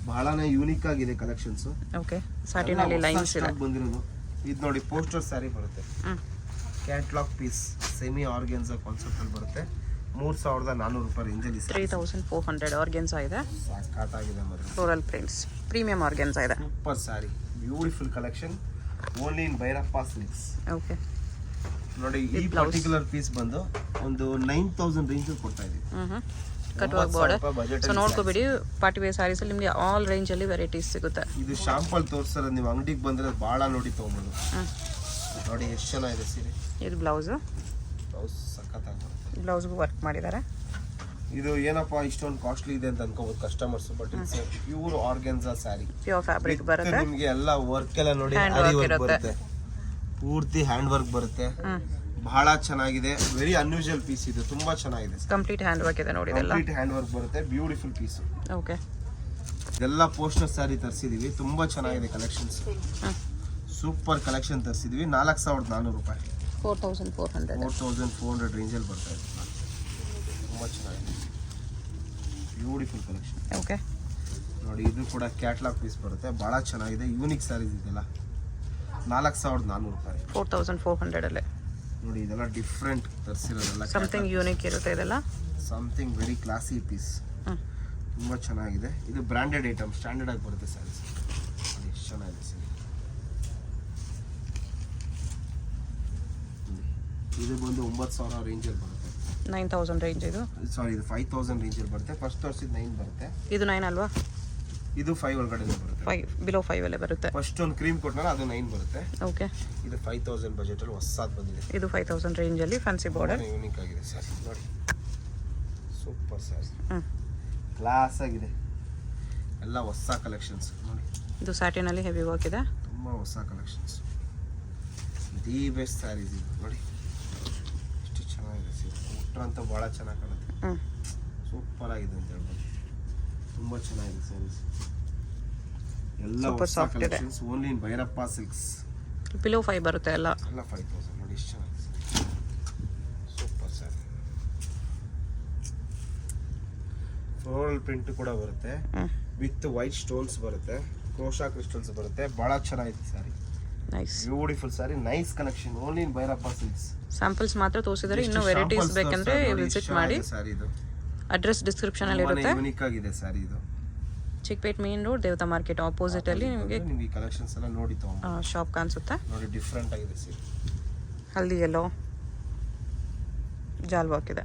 ಬಹಳನೇ ಯೂನಿಕ್ ಆಗಿದೆ ಕಲೆಕ್ಷನ್ಸ್. ಓಕೆ, ಸ್ಯಾಟಿನ್ ಅಲ್ಲಿ ಲೈನ್ಸ್ ಇದೆ ಬಂದಿರೋದು. ಇದು ನೋಡಿ ಪೋಸ್ಟರ್ ಸ್ಯಾರಿ ಬರುತ್ತೆ, catalogue piece, semi organza concept ಅಲ್ಲಿ ಬರುತ್ತೆ. 3400 ರೂಪಾಯಿ ರೇಂಜಲ್ಲಿ 3400 ಆರ್ಗೆನ್ಸಾ ಇದೆ. ಸಾಕಾಗಿದೆ ಮಾತ್ರ. ಫ್ಲೋರಲ್ ಪ್ರಿಂಟ್ಸ್, ಪ್ರೀಮಿಯಂ ಆರ್ಗೆನ್ಸಾ ಇದೆ. Super sari, beautiful collection only in Bhyrappa silks. Okay, ನೋಡಿ ಈ ಪರ್ಟಿಕ್ಯುಲರ್ ಪೀಸ್ ಬಂದು ಒಂದು 9000 ರೇಂಜ್ ಕೊಡ್ತಾ ಇದೀವಿ. ಕಟ್ವಾಗ್ ಬಾರ್ಡರ್. ಸೊ ನೋಡ್ಕೋಬೇಡಿ, ಪಾರ್ಟಿ ವೇರ್ ಸ್ಯಾರೀಸ್ ಅಲ್ಲಿ ನಿಮಗೆ ಆಲ್ ರೇಂಜ್ ಅಲ್ಲಿ ವೆರೈಟೀಸ್ ಸಿಗುತ್ತೆ. ಇದು ಶಾಂಪಲ್ ತೋರಿಸ್ತಾರೆ, ನೀವು ಅಂಗಡಿಗೆ ಬಂದ್ರೆ ಭಾಳ ನೋಡಿ ತಗೊಂಬೋದು. ನೋಡಿ ಎಷ್ಟು ಚೆನ್ನಾಗಿದೆ ಸೀರೆ. ಇದು ಬ್ಲೌಸ್, ಸಖತ್ತಾಗಿ ಬರುತ್ತೆ. ಬ್ಲೌಸ್ಗೂ ವರ್ಕ್ ಮಾಡಿದ್ದಾರೆ. ಇದು ಏನಪ್ಪ ಇಷ್ಟೊಂದು ಕಾಸ್ಟ್ಲಿ ಇದೆ ಅಂತ ಅನ್ಕೋಬಹುದು customers, but it's pure organza sari. Pure fabric ಬರುತ್ತೆ. ನಿಮಗೆ ಎಲ್ಲ ವರ್ಕ್ ಎಲ್ಲ ನೋಡಿ, ಆರಿ ವರ್ಕ್ ಬರುತ್ತೆ, ಪೂರ್ತಿ ಹ್ಯಾಂಡ್ ವರ್ಕ್ ಬರುತ್ತೆ. ಬಹಳ ಚೆನ್ನಾಗಿದೆ. ವೆರಿ ಅನ್ಯೂಶುವಲ್ ಪೀಸ್ ಇದು, ತುಂಬಾ ಚೆನ್ನಾಗಿದೆ. ಕಂಪ್ಲೀಟ್ ಹ್ಯಾಂಡ್ ವರ್ಕ್ ಇದೆ ನೋಡಿ, ಇದೆಲ್ಲ ಕಂಪ್ಲೀಟ್ ಹ್ಯಾಂಡ್ ವರ್ಕ್ ಬರುತ್ತೆ. Beautiful piece. ಓಕೆ, ಇದೆಲ್ಲ ಪೋಸ್ಟರ್ ಸ್ಯಾರಿ ತರಿಸಿದೀವಿ, ತುಂಬಾ ಚೆನ್ನಾಗಿದೆ ಕಲೆಕ್ಷನ್ಸ್. Super collection ತರಿಸಿದೀವಿ. 4400 ರೂಪಾಯಿ, 4400 ರೇಂಜಲ್ಲಿ ಬರ್ತಾ ಇದೆ. ತುಂಬ ಚೆನ್ನಾಗಿದೆ, ಬ್ಯೂಟಿಫುಲ್ ಕಲೆಕ್ಷನ್. ಓಕೆ, ನೋಡಿ ಇದು ಕೂಡ ಕ್ಯಾಟ್ಲಾಗ್ ಪೀಸ್ ಬರುತ್ತೆ, ಭಾಳ ಚೆನ್ನಾಗಿದೆ. ಯೂನಿಕ್ ಸ್ಯಾರೀಸ್ ಇದೆಲ್ಲ. 4400 ರೂಪಾಯಿ, 4400 ಅಲ್ಲೇ. ನೋಡಿ ಇದೆಲ್ಲ ಡಿಫ್ರೆಂಟ್ ತರಿಸಿರೋದೆಲ್ಲ, ಸಮಥಿಂಗ್ ಯೂನಿಕ್ ಇರುತ್ತೆ ಇದೆಲ್ಲ. ಸಮಥಿಂಗ್ ವೆರಿ ಕ್ಲಾಸಿ ಪೀಸ್, ತುಂಬ ಚೆನ್ನಾಗಿದೆ. ಇದು ಬ್ರ್ಯಾಂಡೆಡ್ ಐಟಮ್, ಸ್ಟ್ಯಾಂಡರ್ಡ್ ಆಗಿ ಬರುತ್ತೆ ಸ್ಯಾರೀಸ್. ನೋಡಿ ಎಷ್ಟು ಚೆನ್ನಾಗಿದೆ ಸರ್. ಇದು ಬಂದು 9000 ರೇಂಜಲ್ಲಿ ಬರುತ್ತೆ. 9000 ರೇಂಜ್ ಇದು. ಸಾರಿ, ಇದು 5000 ರೇಂಜಲ್ಲಿ ಬರುತ್ತೆ. ಫಸ್ಟ್ ವರ್ಷದ 9 ಬರುತ್ತೆ. ಇದು 9 ಅಲ್ವಾ? ಇದು 5 ಒಳಗಡೆ ಬರುತ್ತೆ. 5 ಬಿಲೋ 5 ಅಲ್ಲೇ ಬರುತ್ತೆ. ಫಸ್ಟ್ ಒಂದು ಕ್ರೀಮ್ ಕೊಟ್ಟನಲ್ಲ ಅದು 9 ಬರುತ್ತೆ. ಓಕೆ, ಇದು 5000 ಬಜೆಟಲ್ಲಿ ಹೊಸದು ಬಂದಿದೆ. ಇದು 5000 ರೇಂಜಲ್ಲಿ ಫ್ಯಾನ್ಸಿ ಬಾರ್ಡರ್. ಯೂನಿಕ್ ಆಗಿದೆ ಸರ್. ನೋಡಿ ಸೂಪರ್ ಸರ್, ಕ್ಲಾಸ್ ಆಗಿದೆ. ಎಲ್ಲ ಹೊಸ ಕಲೆಕ್ಷನ್ಸ್ ನೋಡಿ. ಇದು ಸ್ಯಾಟಿನಲ್ಲಿ ಹೆವಿ ವರ್ಕ್ ಇದೆ, ತುಂಬ ಹೊಸ ಕಲೆಕ್ಷನ್ಸ್. ದಿ ಬೆಸ್ಟ್ ಸ್ಯಾರೀಸ್ ಇದು ನೋಡಿ, ಎಷ್ಟು ಚೆನ್ನಾಗಿದೆ ಸೀರೆ. ಉಟ್ರಂತೂ ಭಾಳ ಚೆನ್ನಾಗಿ ಕಾಣುತ್ತೆ. ಸೂಪರ್ ಆಗಿದೆ ಅಂತ ಹೇಳ್ಬೋದು. ತುಂಬ ಚೆನ್ನಾಗಿದೆ ಸ್ಯಾರೀಸ್. ಎಲ್ಲ ಹೊಸ collections only in Bhyrappa silks. Below 5 ಬರುತ್ತೆ ಎಲ್ಲ. 5000 ನೋಡಿ ಎಷ್ಟು ಚೆನ್ನಾಗಿದೆ. ಸೂಪರ್ ಸ್ಯಾರಿ. ಫ್ಲೋರಲ್ ಪ್ರಿಂಟ್ ಕೂಡ ಬರುತ್ತೆ, ವಿತ್ ವೈಟ್ ಸ್ಟೋನ್ಸ್ ಬರುತ್ತೆ, ಕ್ರೋಶಾ ಕ್ರಿಸ್ಟಲ್ಸ್ ಬರುತ್ತೆ. ಭಾಳ ಚೆನ್ನಾಗಿದೆ sari. Nice, beautiful sari, nice collection only in Bhyrappa silks. Samples ಮಾತ್ರ ತೋರಿಸಿದರೆ, ಇನ್ನೂ ವೆರೈಟೀಸ್ ಬೇಕಂದ್ರೆ ವಿಸಿಟ್ ಮಾಡಿ. ಸ್ಯಾರಿ ಇದು ಅಡ್ರೆಸ್ ಡಿಸ್ಕ್ರಿಪ್ಷನ್ ಅಲ್ಲಿ ಇರುತ್ತೆ. ಯೂನಿಕ್ ಆಗಿದೆ ಸ್ಯಾರಿ ಇದು. ಚಿಕ್ಪೇಟ್ ಮೇನ್ ರೋಡ್, ದೇವತಾ ಮಾರ್ಕೆಟ್ ಆಪೋಸಿಟ್ ಅಲ್ಲಿ ನಿಮಗೆ ನೀವು ಈ ಕಲೆಕ್ಷನ್ಸ್ ಎಲ್ಲ ನೋಡಿ ತಗೊಂಡು ಶಾಪ್ ಕಾಣಿಸುತ್ತೆ. ನೋಡಿ ಡಿಫ್ರೆಂಟ್ ಆಗಿದೆ ಸೀರೆ. ಹಲ್ದಿ ಯೆಲ್ಲೋ ಜಾಲ್ ವರ್ಕ್ ಇದೆ.